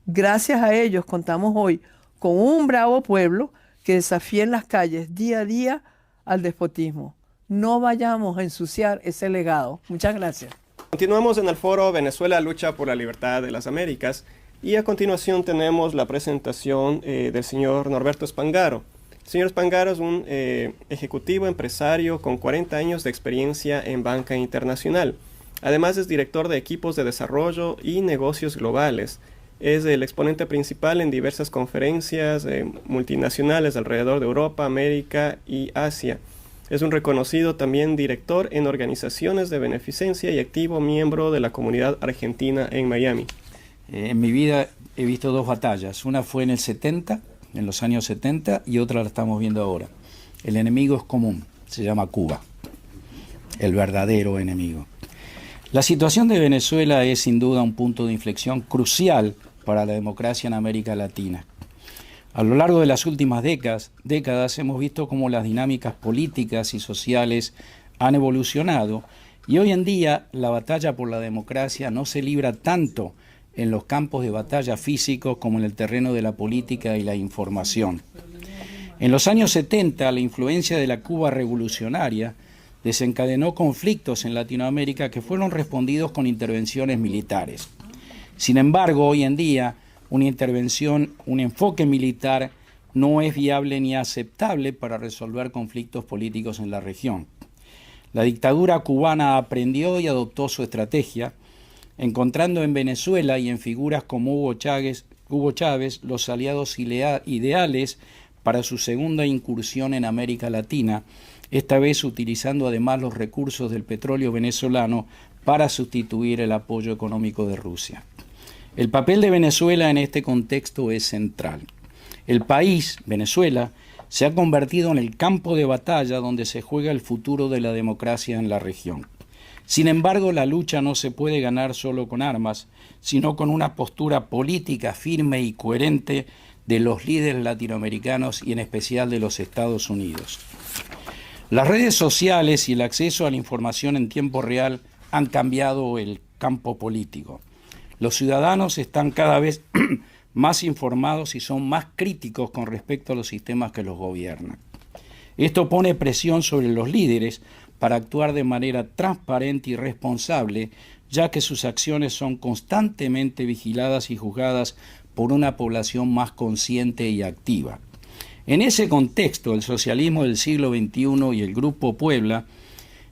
Gracias a ellos contamos hoy con un bravo pueblo que desafía en las calles día a día al despotismo. No vayamos a ensuciar ese legado. Muchas gracias.
Continuamos en el foro Venezuela lucha por la libertad de las Américas y a continuación tenemos la presentación del señor Norberto Spangaro. El señor Spangaro es un ejecutivo empresario con 40 años de experiencia en banca internacional. Además es director de equipos de desarrollo y negocios globales. Es el exponente principal en diversas conferencias multinacionales alrededor de Europa, América y Asia. Es un reconocido también director en organizaciones de beneficencia y activo miembro de la comunidad argentina en Miami.
En mi vida he visto dos batallas. Una fue en los años 70, y otra la estamos viendo ahora. El enemigo es común, se llama Cuba, el verdadero enemigo. La situación de Venezuela es sin duda un punto de inflexión crucial para la democracia en América Latina. A lo largo de las últimas décadas hemos visto cómo las dinámicas políticas y sociales han evolucionado, y hoy en día la batalla por la democracia no se libra tanto en los campos de batalla físicos como en el terreno de la política y la información. En los años 70, la influencia de la Cuba revolucionaria desencadenó conflictos en Latinoamérica que fueron respondidos con intervenciones militares. Sin embargo, hoy en día, un enfoque militar no es viable ni aceptable para resolver conflictos políticos en la región. La dictadura cubana aprendió y adoptó su estrategia, encontrando en Venezuela y en figuras como Hugo Chávez los aliados ideales para su segunda incursión en América Latina, esta vez utilizando además los recursos del petróleo venezolano para sustituir el apoyo económico de Rusia. El papel de Venezuela en este contexto es central. El país, Venezuela, se ha convertido en el campo de batalla donde se juega el futuro de la democracia en la región. Sin embargo, la lucha no se puede ganar solo con armas, sino con una postura política firme y coherente de los líderes latinoamericanos y en especial de los Estados Unidos. Las redes sociales y el acceso a la información en tiempo real han cambiado el campo político. Los ciudadanos están cada vez más informados y son más críticos con respecto a los sistemas que los gobiernan. Esto pone presión sobre los líderes para actuar de manera transparente y responsable, ya que sus acciones son constantemente vigiladas y juzgadas por una población más consciente y activa. En ese contexto, el socialismo del siglo XXI y el Grupo Puebla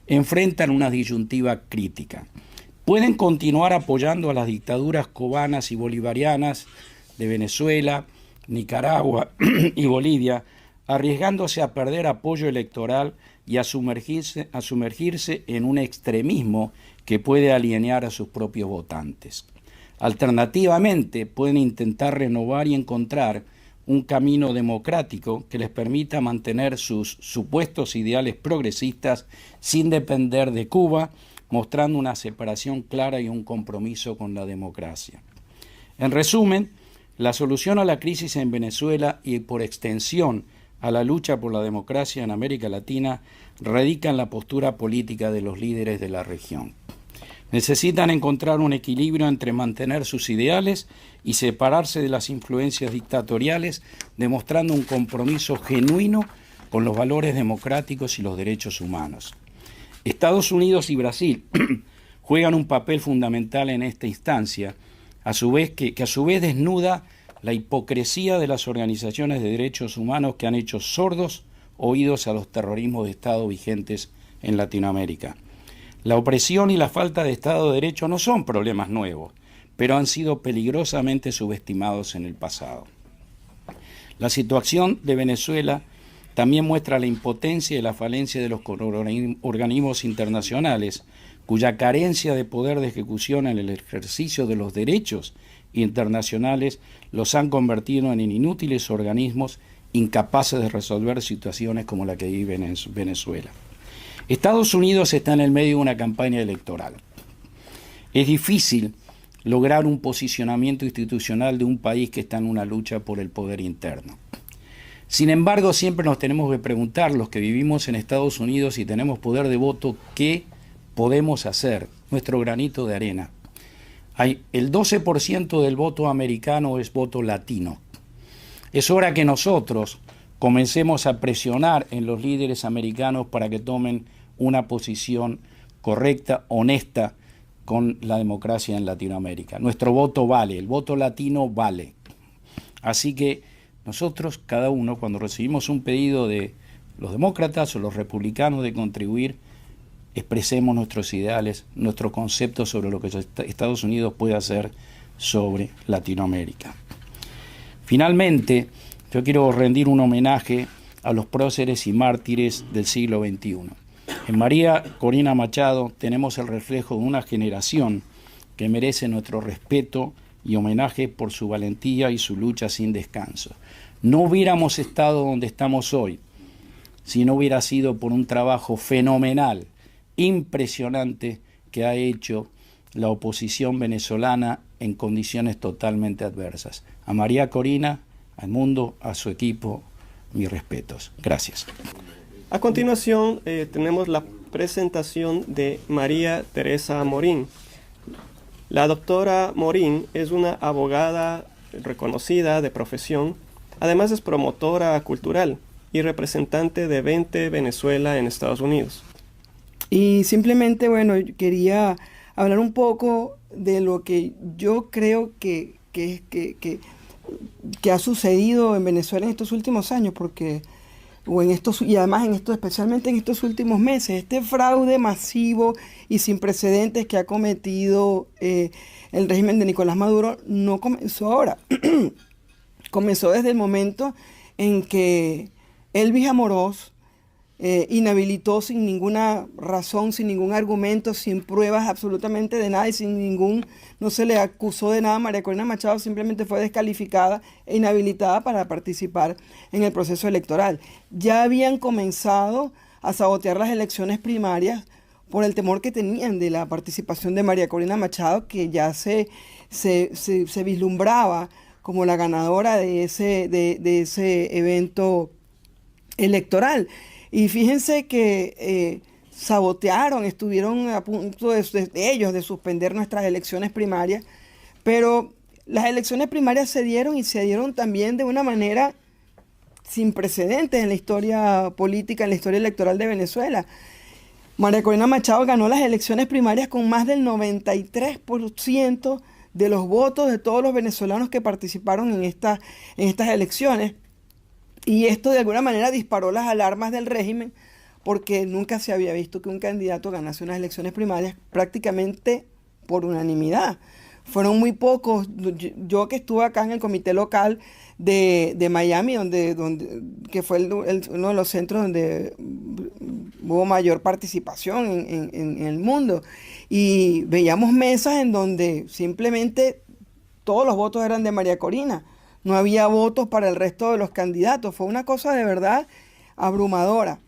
enfrentan una disyuntiva crítica. Pueden continuar apoyando a las dictaduras cubanas y bolivarianas de Venezuela, Nicaragua y Bolivia, arriesgándose a perder apoyo electoral y a sumergirse en un extremismo que puede alienar a sus propios votantes. Alternativamente, pueden intentar renovar y encontrar un camino democrático que les permita mantener sus supuestos ideales progresistas sin depender de Cuba, mostrando una separación clara y un compromiso con la democracia. En resumen, la solución a la crisis en Venezuela y por extensión a la lucha por la democracia en América Latina radica en la postura política de los líderes de la región. Necesitan encontrar un equilibrio entre mantener sus ideales y separarse de las influencias dictatoriales, demostrando un compromiso genuino con los valores democráticos y los derechos humanos. Estados Unidos y Brasil juegan un papel fundamental en esta instancia, que a su vez desnuda la hipocresía de las organizaciones de derechos humanos que han hecho sordos oídos a los terrorismos de Estado vigentes en Latinoamérica. La opresión y la falta de Estado de Derecho no son problemas nuevos, pero han sido peligrosamente subestimados en el pasado. La situación de Venezuela también muestra la impotencia y la falencia de los organismos internacionales, cuya carencia de poder de ejecución en el ejercicio de los derechos internacionales los han convertido en inútiles organismos incapaces de resolver situaciones como la que vive en Venezuela. Estados Unidos está en el medio de una campaña electoral. Es difícil lograr un posicionamiento institucional de un país que está en una lucha por el poder interno. Sin embargo, siempre nos tenemos que preguntar, los que vivimos en Estados Unidos y tenemos poder de voto, ¿qué podemos hacer? Nuestro granito de arena. El 12% del voto americano es voto latino. Es hora que nosotros comencemos a presionar en los líderes americanos para que tomen una posición correcta, honesta con la democracia en Latinoamérica. Nuestro voto vale, el voto latino vale. Así que nosotros, cada uno, cuando recibimos un pedido de los demócratas o los republicanos de contribuir, expresemos nuestros ideales, nuestro concepto sobre lo que Estados Unidos puede hacer sobre Latinoamérica. Finalmente, yo quiero rendir un homenaje a los próceres y mártires del siglo XXI. En María Corina Machado tenemos el reflejo de una generación que merece nuestro respeto y homenaje por su valentía y su lucha sin descanso. No hubiéramos estado donde estamos hoy si no hubiera sido por un trabajo fenomenal, impresionante, que ha hecho la oposición venezolana en condiciones totalmente adversas. A María Corina, al mundo, a su equipo, mis respetos. Gracias.
A continuación tenemos la presentación de María Teresa Morín. La doctora Morín es una abogada reconocida de profesión, además es promotora cultural y representante de 20 Venezuela en Estados Unidos.
Y simplemente, bueno, quería hablar un poco de lo que yo creo que ha sucedido en Venezuela en estos últimos años, y además especialmente en estos últimos meses, este fraude masivo y sin precedentes que ha cometido el régimen de Nicolás Maduro no comenzó ahora. Comenzó desde el momento en que Elvis Amorós inhabilitó sin ninguna razón, sin ningún argumento, sin pruebas absolutamente de nada y no se le acusó de nada. María Corina Machado simplemente fue descalificada e inhabilitada para participar en el proceso electoral. Ya habían comenzado a sabotear las elecciones primarias por el temor que tenían de la participación de María Corina Machado, que ya se vislumbraba como la ganadora de ese evento electoral. Y fíjense que sabotearon, estuvieron a punto ellos de suspender nuestras elecciones primarias, pero las elecciones primarias se dieron también de una manera sin precedentes en la historia política, en la historia electoral de Venezuela. María Corina Machado ganó las elecciones primarias con más del 93% de los votos de todos los venezolanos que participaron en estas elecciones. Y esto de alguna manera disparó las alarmas del régimen, porque nunca se había visto que un candidato ganase unas elecciones primarias prácticamente por unanimidad. Fueron muy pocos. Yo que estuve acá en el comité local de Miami, que fue uno de los centros donde hubo mayor participación en el mundo, y veíamos mesas en donde simplemente todos los votos eran de María Corina. No había votos para el resto de los candidatos. Fue una cosa de verdad abrumadora.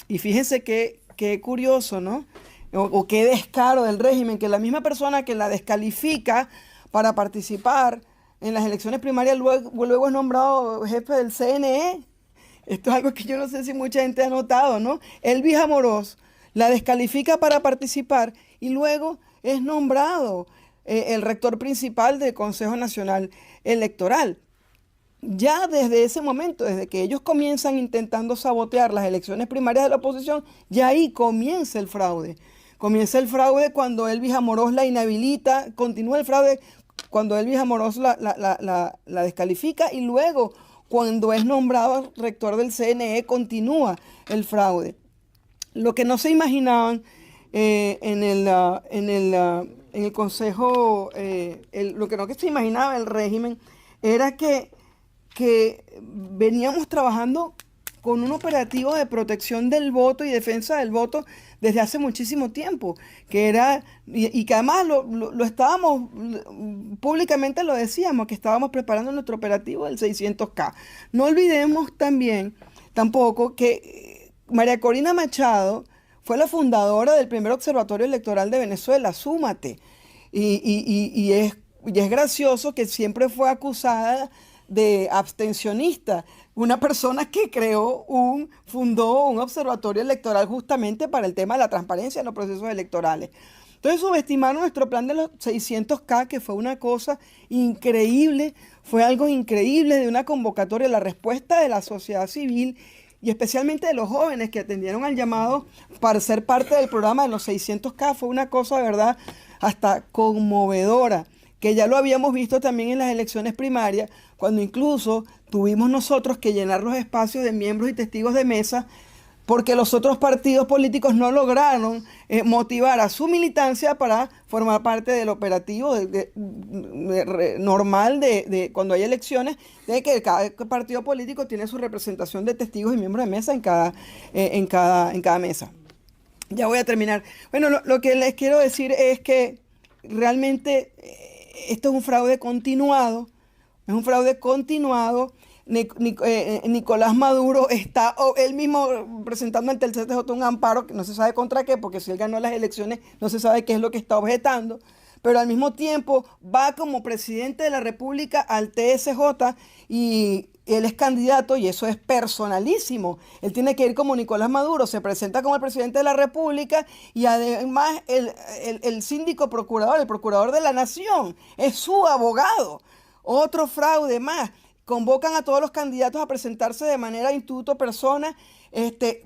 Y fíjense qué curioso, ¿no? O qué descaro del régimen, que la misma persona que la descalifica para participar en las elecciones primarias luego es nombrado jefe del CNE. Esto es algo que yo no sé si mucha gente ha notado, ¿no? Elvis Amorós la descalifica para participar y luego es nombrado el rector principal del Consejo Nacional Electoral. Ya desde ese momento, desde que ellos comienzan intentando sabotear las elecciones primarias de la oposición, ya ahí comienza el fraude. Comienza el fraude cuando Elvis Amorós la inhabilita, continúa el fraude cuando Elvis Amorós la descalifica, y luego cuando es nombrado rector del CNE continúa el fraude. Lo que no se imaginaban en el Consejo, lo que no se imaginaba el régimen era que veníamos trabajando con un operativo de protección del voto y defensa del voto desde hace muchísimo tiempo, que además lo estábamos, públicamente lo decíamos, que estábamos preparando nuestro operativo del 600K. No olvidemos tampoco que María Corina Machado fue la fundadora del primer observatorio electoral de Venezuela, Súmate, y es gracioso que siempre fue acusada de abstencionista, una persona que fundó un observatorio electoral justamente para el tema de la transparencia en los procesos electorales. Entonces subestimaron nuestro plan de los 600K, que fue una cosa increíble, fue algo increíble de una convocatoria, la respuesta de la sociedad civil y especialmente de los jóvenes que atendieron al llamado para ser parte del programa de los 600K. Fue una cosa de verdad hasta conmovedora, que ya lo habíamos visto también en las elecciones primarias, cuando incluso tuvimos nosotros que llenar los espacios de miembros y testigos de mesa, porque los otros partidos políticos no lograron motivar a su militancia para formar parte del operativo normal de cuando hay elecciones, de que cada partido político tiene su representación de testigos y miembros de mesa en cada mesa. Ya voy a terminar. Bueno, lo que les quiero decir es que realmente esto es un fraude continuado, Nicolás Maduro está él mismo presentando ante el CTJ un amparo que no se sabe contra qué, porque si él ganó las elecciones no se sabe qué es lo que está objetando, pero al mismo tiempo va como presidente de la República al TSJ y él es candidato y eso es personalísimo. Él tiene que ir como Nicolás Maduro, se presenta como el presidente de la República y además el síndico procurador, el procurador de la nación, es su abogado. Otro fraude más. Convocan a todos los candidatos a presentarse de manera instituto persona,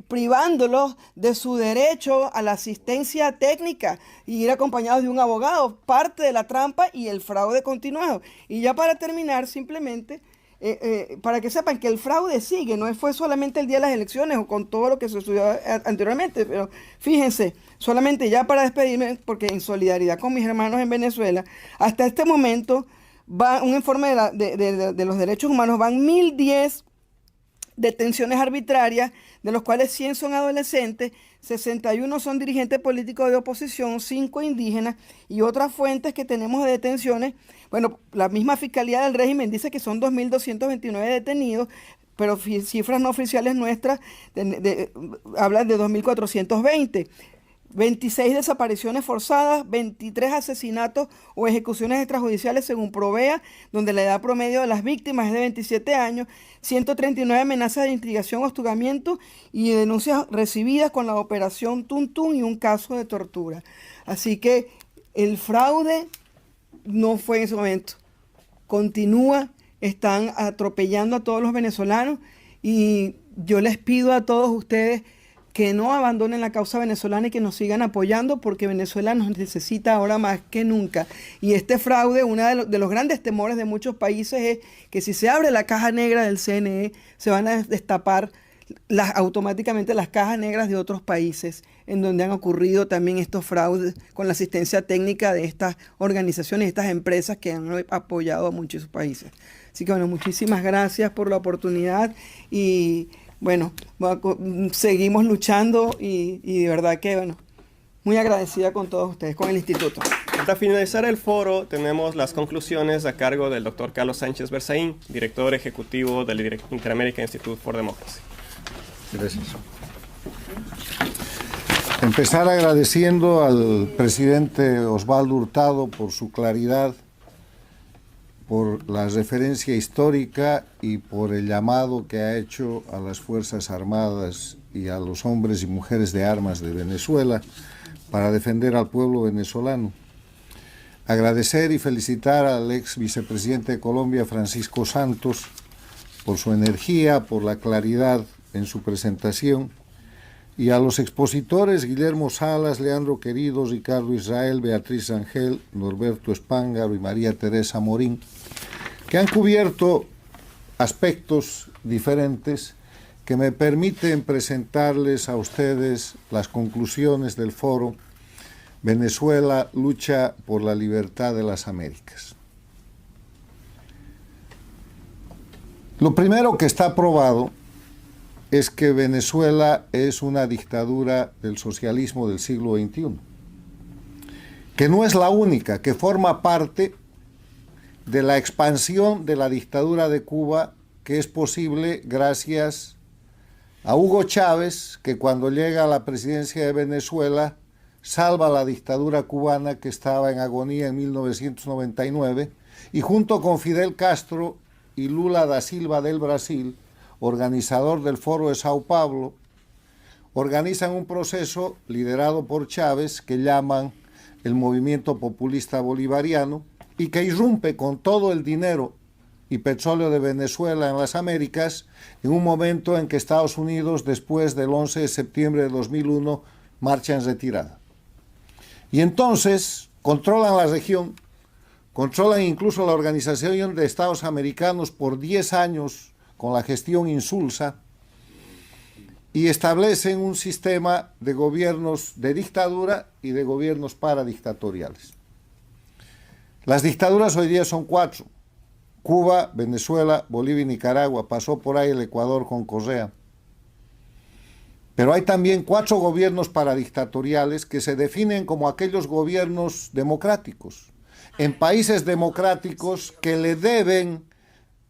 privándolos de su derecho a la asistencia técnica y ir acompañados de un abogado, parte de la trampa y el fraude continuado. Y ya para terminar, simplemente, para que sepan que el fraude sigue, no fue solamente el día de las elecciones o con todo lo que se estudió anteriormente, pero fíjense, solamente ya para despedirme, porque en solidaridad con mis hermanos en Venezuela, hasta este momento, va un informe de los derechos humanos, van 1.010 detenciones arbitrarias, de los cuales 100 son adolescentes, 61 son dirigentes políticos de oposición, 5 indígenas y otras fuentes que tenemos de detenciones. Bueno, la misma Fiscalía del Régimen dice que son 2.229 detenidos, pero cifras no oficiales nuestras hablan de 2.420. 26 desapariciones forzadas, 23 asesinatos o ejecuciones extrajudiciales según Provea, donde la edad promedio de las víctimas es de 27 años, 139 amenazas de instigación, hostigamiento y denuncias recibidas con la operación Tuntún y un caso de tortura. Así que el fraude no fue en ese momento. Continúa, están atropellando a todos los venezolanos y yo les pido a todos ustedes que no abandonen la causa venezolana y que nos sigan apoyando porque Venezuela nos necesita ahora más que nunca. Y este fraude, uno de los grandes temores de muchos países es que si se abre la caja negra del CNE, se van a destapar automáticamente las cajas negras de otros países en donde han ocurrido también estos fraudes con la asistencia técnica de estas organizaciones, estas empresas que han apoyado a muchos países. Así que bueno, muchísimas gracias por la oportunidad y bueno, seguimos luchando y de verdad que, bueno, muy agradecida con todos ustedes, con el instituto.
Para finalizar el foro, tenemos las conclusiones a cargo del doctor Carlos Sánchez Berzaín, director ejecutivo del Inter-American Institute for Democracy.
Gracias. Empezar agradeciendo al presidente Osvaldo Hurtado por su claridad, por la referencia histórica y por el llamado que ha hecho a las Fuerzas Armadas y a los hombres y mujeres de armas de Venezuela para defender al pueblo venezolano. Agradecer y felicitar al ex vicepresidente de Colombia, Francisco Santos, por su energía, por la claridad en su presentación, y a los expositores Guillermo Salas, Leandro Querido, Ricardo Israel, Beatriz Rangel, Norberto Espángaro y María Teresa Morín, que han cubierto aspectos diferentes que me permiten presentarles a ustedes las conclusiones del foro Venezuela, lucha por la libertad de las Américas. Lo primero que está probado es que Venezuela es una dictadura del socialismo del siglo XXI, que no es la única, que forma parte de la expansión de la dictadura de Cuba, que es posible gracias a Hugo Chávez, que cuando llega a la presidencia de Venezuela salva la dictadura cubana que estaba en agonía en 1999, y junto con Fidel Castro y Lula da Silva del Brasil, organizador del Foro de Sao Paulo, organizan un proceso liderado por Chávez que llaman el Movimiento Populista Bolivariano y que irrumpe con todo el dinero y petróleo de Venezuela en las Américas, en un momento en que Estados Unidos, después del 11 de septiembre de 2001, marcha en retirada. Y entonces controlan la región, controlan incluso la Organización de Estados Americanos por 10 años con la gestión insulsa, y establecen un sistema de gobiernos de dictadura y de gobiernos paradictatoriales. Las dictaduras hoy día son 4. Cuba, Venezuela, Bolivia y Nicaragua. Pasó por ahí el Ecuador con Correa. Pero hay también 4 gobiernos paradictatoriales que se definen como aquellos gobiernos democráticos, en países democráticos que le deben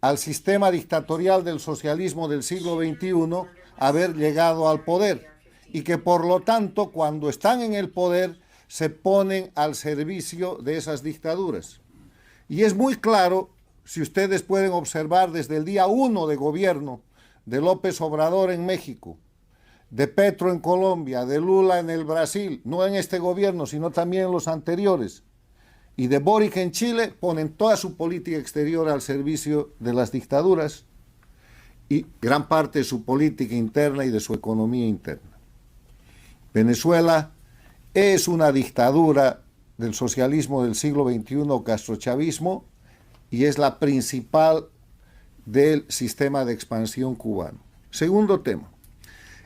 al sistema dictatorial del socialismo del siglo XXI haber llegado al poder, y que por lo tanto cuando están en el poder se ponen al servicio de esas dictaduras. Y es muy claro, si ustedes pueden observar desde el día 1 de gobierno de López Obrador en México, de Petro en Colombia, de Lula en el Brasil, no en este gobierno, sino también en los anteriores, y de Boric en Chile, ponen toda su política exterior al servicio de las dictaduras y gran parte de su política interna y de su economía interna. Venezuela es una dictadura del socialismo del siglo XXI, castrochavismo, y es la principal del sistema de expansión cubano. Segundo tema.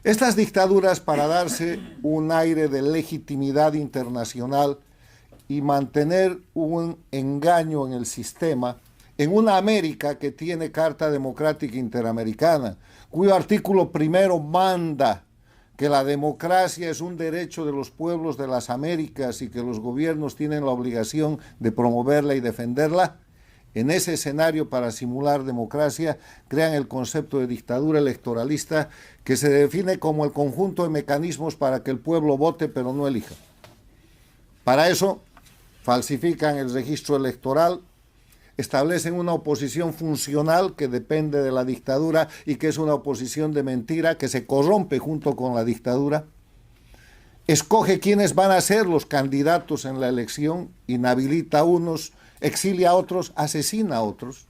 Estas dictaduras, para darse un aire de legitimidad internacional y mantener un engaño en el sistema, en una América que tiene Carta Democrática Interamericana, cuyo artículo primero manda que la democracia es un derecho de los pueblos de las Américas y que los gobiernos tienen la obligación de promoverla y defenderla, en ese escenario, para simular democracia, crean el concepto de dictadura electoralista, que se define como el conjunto de mecanismos para que el pueblo vote pero no elija. Para eso, falsifican el registro electoral, establecen una oposición funcional que depende de la dictadura y que es una oposición de mentira que se corrompe junto con la dictadura, escoge quiénes van a ser los candidatos en la elección, inhabilita a unos, exilia a otros, asesina a otros,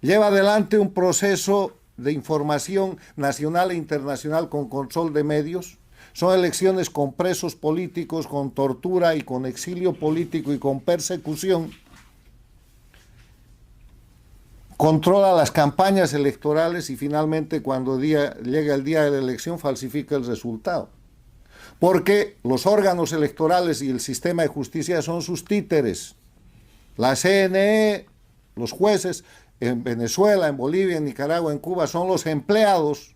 lleva adelante un proceso de información nacional e internacional con control de medios. Son elecciones con presos políticos, con tortura y con exilio político y con persecución. Controla las campañas electorales y finalmente cuando llega el día de la elección falsifica el resultado. Porque los órganos electorales y el sistema de justicia son sus títeres. La CNE, los jueces en Venezuela, en Bolivia, en Nicaragua, en Cuba son los empleados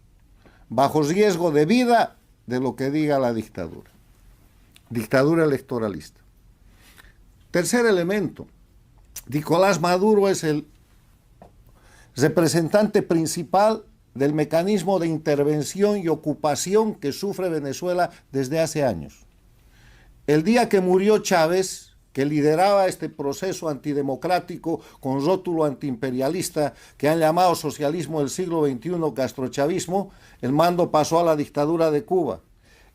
bajo riesgo de vida de lo que diga la dictadura. Dictadura electoralista. Tercer elemento. Nicolás Maduro es el representante principal del mecanismo de intervención y ocupación que sufre Venezuela desde hace años. El día que murió Chávez, que lideraba este proceso antidemocrático con rótulo antiimperialista que han llamado socialismo del siglo XXI, castrochavismo, el mando pasó a la dictadura de Cuba.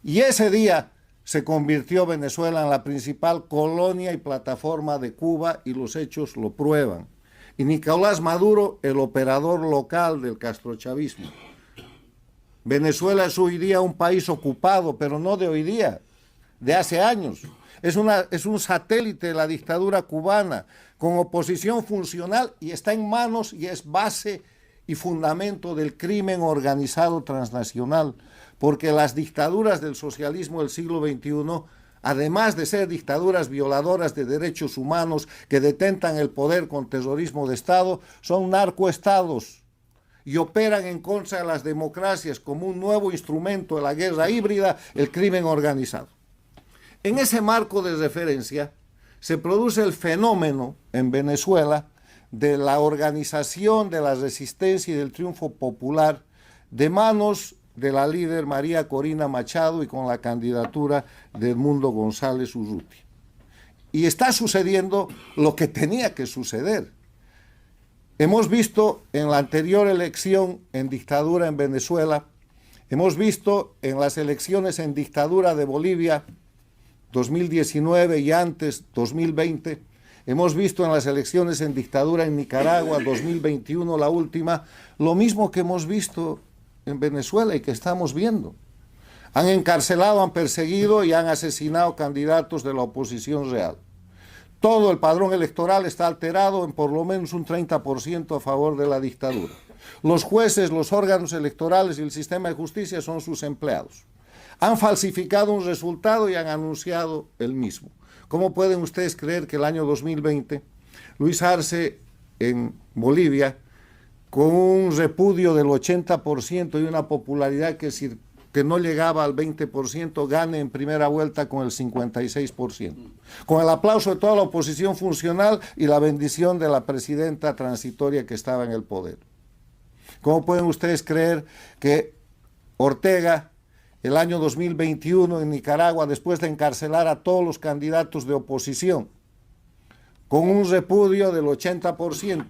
Y ese día se convirtió Venezuela en la principal colonia y plataforma de Cuba, y los hechos lo prueban. Y Nicolás Maduro, el operador local del castrochavismo. Venezuela es hoy día un país ocupado, pero no de hoy día, de hace años. Es un satélite de la dictadura cubana, con oposición funcional, y está en manos y es base y fundamento del crimen organizado transnacional, porque las dictaduras del socialismo del siglo XXI, además de ser dictaduras violadoras de derechos humanos que detentan el poder con terrorismo de Estado, son narcoestados y operan en contra de las democracias como un nuevo instrumento de la guerra híbrida, el crimen organizado. En ese marco de referencia se produce el fenómeno en Venezuela de la organización de la resistencia y del triunfo popular de manos de la líder María Corina Machado y con la candidatura de Edmundo González Urrutia. Y está sucediendo lo que tenía que suceder. Hemos visto en la anterior elección en dictadura en Venezuela, hemos visto en las elecciones en dictadura de Bolivia, 2019 y antes, 2020, Hemos visto en las elecciones en dictadura en Nicaragua, 2021, la última, lo mismo que hemos visto en Venezuela y que estamos viendo. Han encarcelado, han perseguido y han asesinado candidatos de la oposición real. Todo el padrón electoral está alterado en por lo menos un 30% a favor de la dictadura. Los jueces, los órganos electorales y el sistema de justicia son sus empleados. Han falsificado un resultado y han anunciado el mismo. ¿Cómo pueden ustedes creer que el año 2020 Luis Arce en Bolivia, con un repudio del 80% y una popularidad que no llegaba al 20%, gane en primera vuelta con el 56%? Con el aplauso de toda la oposición funcional y la bendición de la presidenta transitoria que estaba en el poder. ¿Cómo pueden ustedes creer que Ortega, el año 2021 en Nicaragua, después de encarcelar a todos los candidatos de oposición, con un repudio del 80%,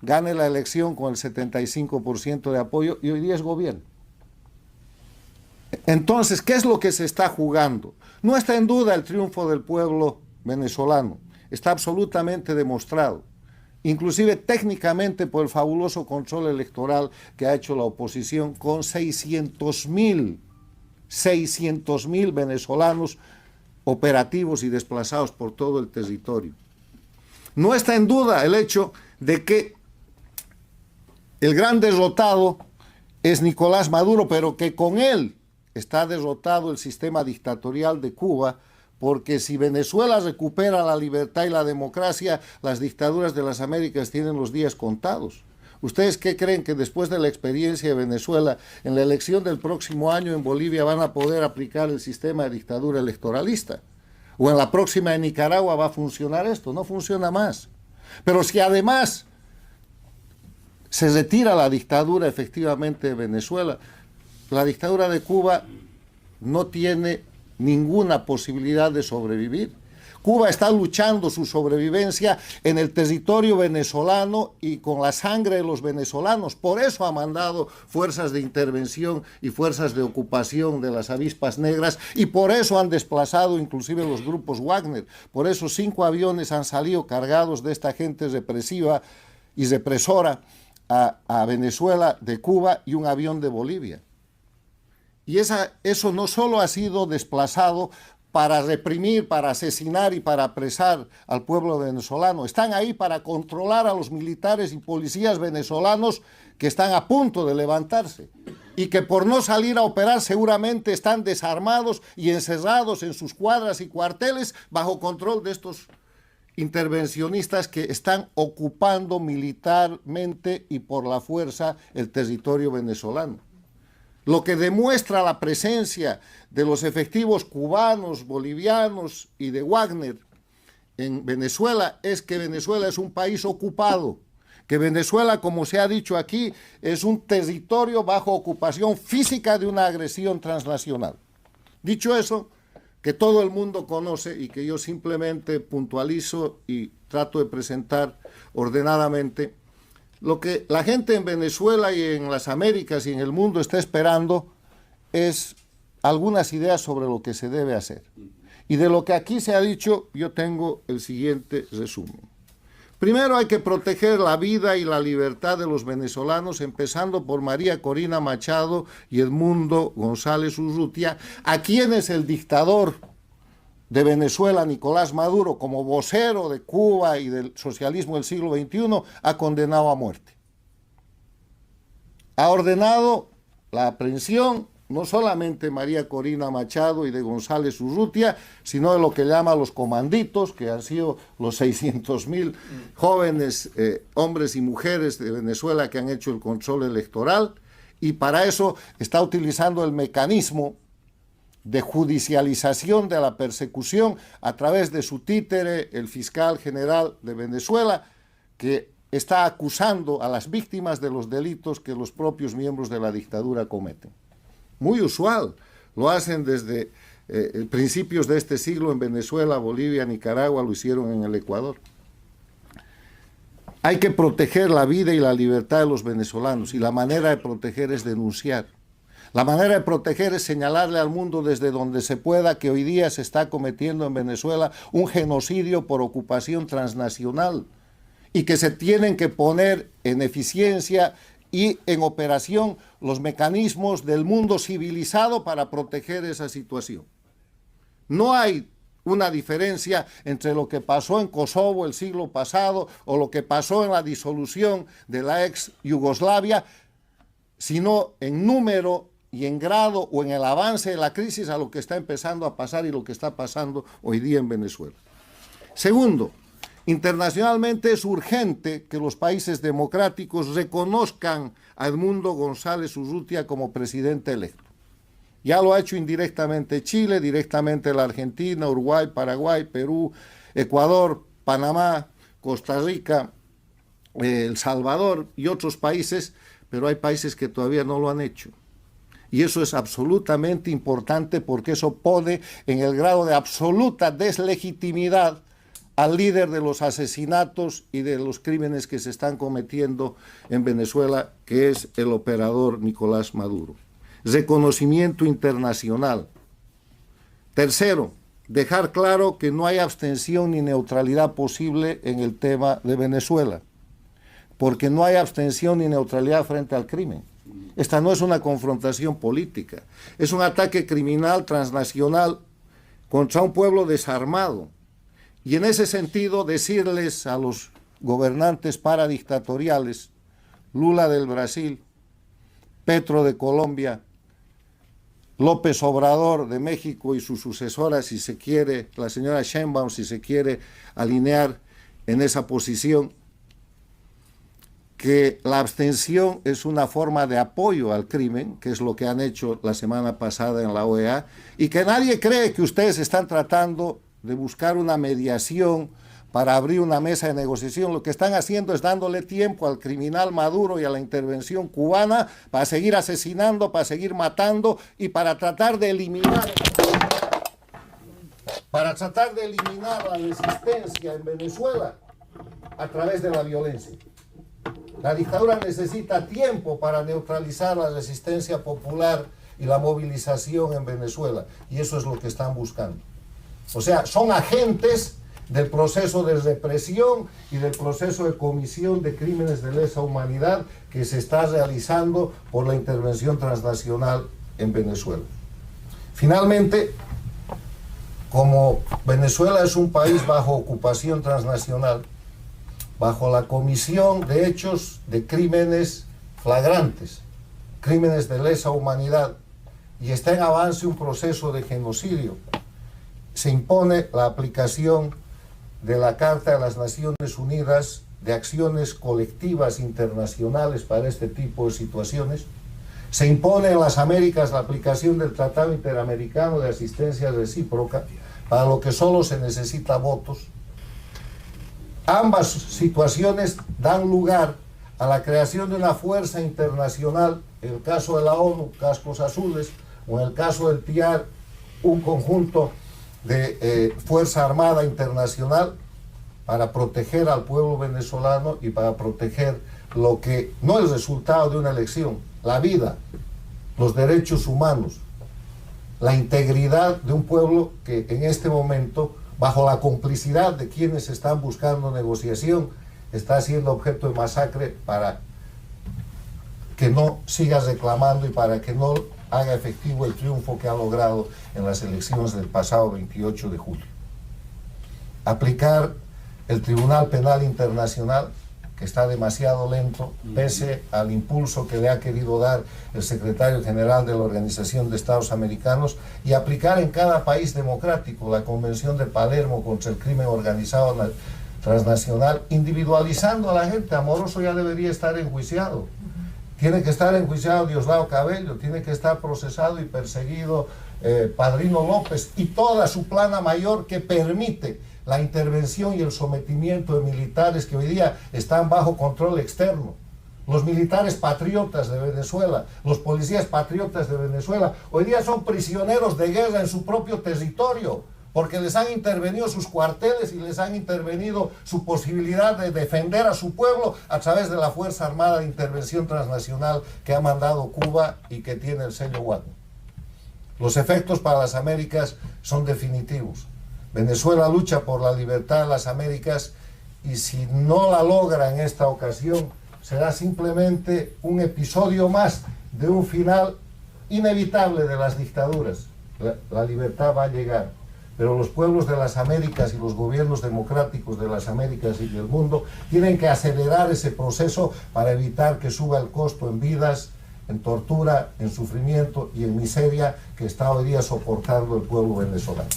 gane la elección con el 75% de apoyo y hoy día es gobierno? Entonces, ¿qué es lo que se está jugando? No está en duda el triunfo del pueblo venezolano, está absolutamente demostrado, inclusive técnicamente por el fabuloso control electoral que ha hecho la oposición con 600,000 venezolanos operativos y desplazados por todo el territorio. No está en duda el hecho de que el gran derrotado es Nicolás Maduro, pero que con él está derrotado el sistema dictatorial de Cuba, porque si Venezuela recupera la libertad y la democracia, las dictaduras de las Américas tienen los días contados. ¿Ustedes qué creen que después de la experiencia de Venezuela, en la elección del próximo año en Bolivia van a poder aplicar el sistema de dictadura electoralista? ¿O en la próxima en Nicaragua va a funcionar esto? No funciona más. Pero si además se retira la dictadura efectivamente de Venezuela, la dictadura de Cuba no tiene ninguna posibilidad de sobrevivir. Cuba está luchando su sobrevivencia en el territorio venezolano y con la sangre de los venezolanos. Por eso ha mandado fuerzas de intervención y fuerzas de ocupación de las avispas negras, y por eso han desplazado inclusive los grupos Wagner. Por eso 5 aviones han salido cargados de esta gente represiva y represora a Venezuela de Cuba, y un avión de Bolivia. Y eso no solo ha sido desplazado para reprimir, para asesinar y para apresar al pueblo venezolano. Están ahí para controlar a los militares y policías venezolanos que están a punto de levantarse y que por no salir a operar seguramente están desarmados y encerrados en sus cuadras y cuarteles bajo control de estos intervencionistas que están ocupando militarmente y por la fuerza el territorio venezolano. Lo que demuestra la presencia de los efectivos cubanos, bolivianos y de Wagner en Venezuela es que Venezuela es un país ocupado, que Venezuela, como se ha dicho aquí, es un territorio bajo ocupación física de una agresión transnacional. Dicho eso, que todo el mundo conoce y que yo simplemente puntualizo y trato de presentar ordenadamente, lo que la gente en Venezuela y en las Américas y en el mundo está esperando es algunas ideas sobre lo que se debe hacer. Y de lo que aquí se ha dicho, yo tengo el siguiente resumen. Primero, hay que proteger la vida y la libertad de los venezolanos, empezando por María Corina Machado y Edmundo González Urrutia, a quienes el dictador de Venezuela, Nicolás Maduro, como vocero de Cuba y del socialismo del siglo XXI, ha condenado a muerte. Ha ordenado la aprehensión no solamente de María Corina Machado y de González Urrutia, sino de lo que llama los comanditos, que han sido los 600,000 jóvenes hombres y mujeres de Venezuela que han hecho el control electoral, y para eso está utilizando el mecanismo de judicialización de la persecución a través de su títere, el fiscal general de Venezuela, que está acusando a las víctimas de los delitos que los propios miembros de la dictadura cometen. Muy usual, lo hacen desde principios de este siglo en Venezuela, Bolivia, Nicaragua, lo hicieron en el Ecuador. Hay que proteger la vida y la libertad de los venezolanos, y la manera de proteger es denunciar. La manera de proteger es señalarle al mundo desde donde se pueda que hoy día se está cometiendo en Venezuela un genocidio por ocupación transnacional y que se tienen que poner en eficiencia y en operación los mecanismos del mundo civilizado para proteger esa situación. No hay una diferencia entre lo que pasó en Kosovo el siglo pasado o lo que pasó en la disolución de la ex Yugoslavia, sino en número y en grado o en el avance de la crisis a lo que está empezando a pasar y lo que está pasando hoy día en Venezuela. Segundo, internacionalmente es urgente que los países democráticos reconozcan a Edmundo González Urrutia como presidente electo. Ya lo ha hecho indirectamente Chile, directamente la Argentina, Uruguay, Paraguay, Perú, Ecuador, Panamá, Costa Rica, El Salvador y otros países, pero hay países que todavía no lo han hecho. Y eso es absolutamente importante porque eso pone en el grado de absoluta deslegitimidad al líder de los asesinatos y de los crímenes que se están cometiendo en Venezuela, que es el operador Nicolás Maduro. Reconocimiento internacional. Tercero, dejar claro que no hay abstención ni neutralidad posible en el tema de Venezuela, porque no hay abstención ni neutralidad frente al crimen. Esta no es una confrontación política, es un ataque criminal transnacional contra un pueblo desarmado. Y en ese sentido decirles a los gobernantes paradictatoriales, Lula del Brasil, Petro de Colombia, López Obrador de México y su sucesora, si se quiere, la señora Sheinbaum, si se quiere alinear en esa posición, que la abstención es una forma de apoyo al crimen, que es lo que han hecho la semana pasada en la OEA, y que nadie cree que ustedes están tratando de buscar una mediación para abrir una mesa de negociación. Lo que están haciendo es dándole tiempo al criminal Maduro y a la intervención cubana para seguir asesinando, para seguir matando y para tratar de eliminar la resistencia en Venezuela a través de la violencia. La dictadura necesita tiempo para neutralizar la resistencia popular y la movilización en Venezuela, y eso es lo que están buscando. O sea, son agentes del proceso de represión y del proceso de comisión de crímenes de lesa humanidad que se está realizando por la intervención transnacional en Venezuela. Finalmente, como Venezuela es un país bajo ocupación transnacional, bajo la comisión de hechos de crímenes flagrantes, crímenes de lesa humanidad, y está en avance un proceso de genocidio, se impone la aplicación de la Carta de las Naciones Unidas de acciones colectivas internacionales para este tipo de situaciones. Se impone en las Américas la aplicación del Tratado Interamericano de Asistencia Recíproca, para lo que solo se necesita votos. Ambas situaciones dan lugar a la creación de una fuerza internacional, en el caso de la ONU, Cascos Azules, o en el caso del TIAR, un conjunto de Fuerza Armada Internacional para proteger al pueblo venezolano y para proteger lo que no es el resultado de una elección, la vida, los derechos humanos, la integridad de un pueblo que en este momento, bajo la complicidad de quienes están buscando negociación, está siendo objeto de masacre para que no siga reclamando y para que no haga efectivo el triunfo que ha logrado en las elecciones del pasado 28 de julio. Aplicar el Tribunal Penal Internacional, que está demasiado lento, pese al impulso que le ha querido dar el secretario general de la Organización de Estados Americanos, y aplicar en cada país democrático la Convención de Palermo contra el crimen organizado transnacional, individualizando a la gente. Amoroso ya debería estar enjuiciado. Tiene que estar enjuiciado Diosdado Cabello, tiene que estar procesado y perseguido Padrino López y toda su plana mayor que permite la intervención y el sometimiento de militares que hoy día están bajo control externo. Los militares patriotas de Venezuela, los policías patriotas de Venezuela, hoy día son prisioneros de guerra en su propio territorio, porque les han intervenido sus cuarteles y les han intervenido su posibilidad de defender a su pueblo a través de la Fuerza Armada de Intervención Transnacional que ha mandado Cuba y que tiene el sello Wagner. Los efectos para las Américas son definitivos. Venezuela lucha por la libertad de las Américas y si no la logra en esta ocasión, será simplemente un episodio más de un final inevitable de las dictaduras. La libertad va a llegar, pero los pueblos de las Américas y los gobiernos democráticos de las Américas y del mundo tienen que acelerar ese proceso para evitar que suba el costo en vidas, en tortura, en sufrimiento y en miseria que está hoy día soportando el pueblo venezolano.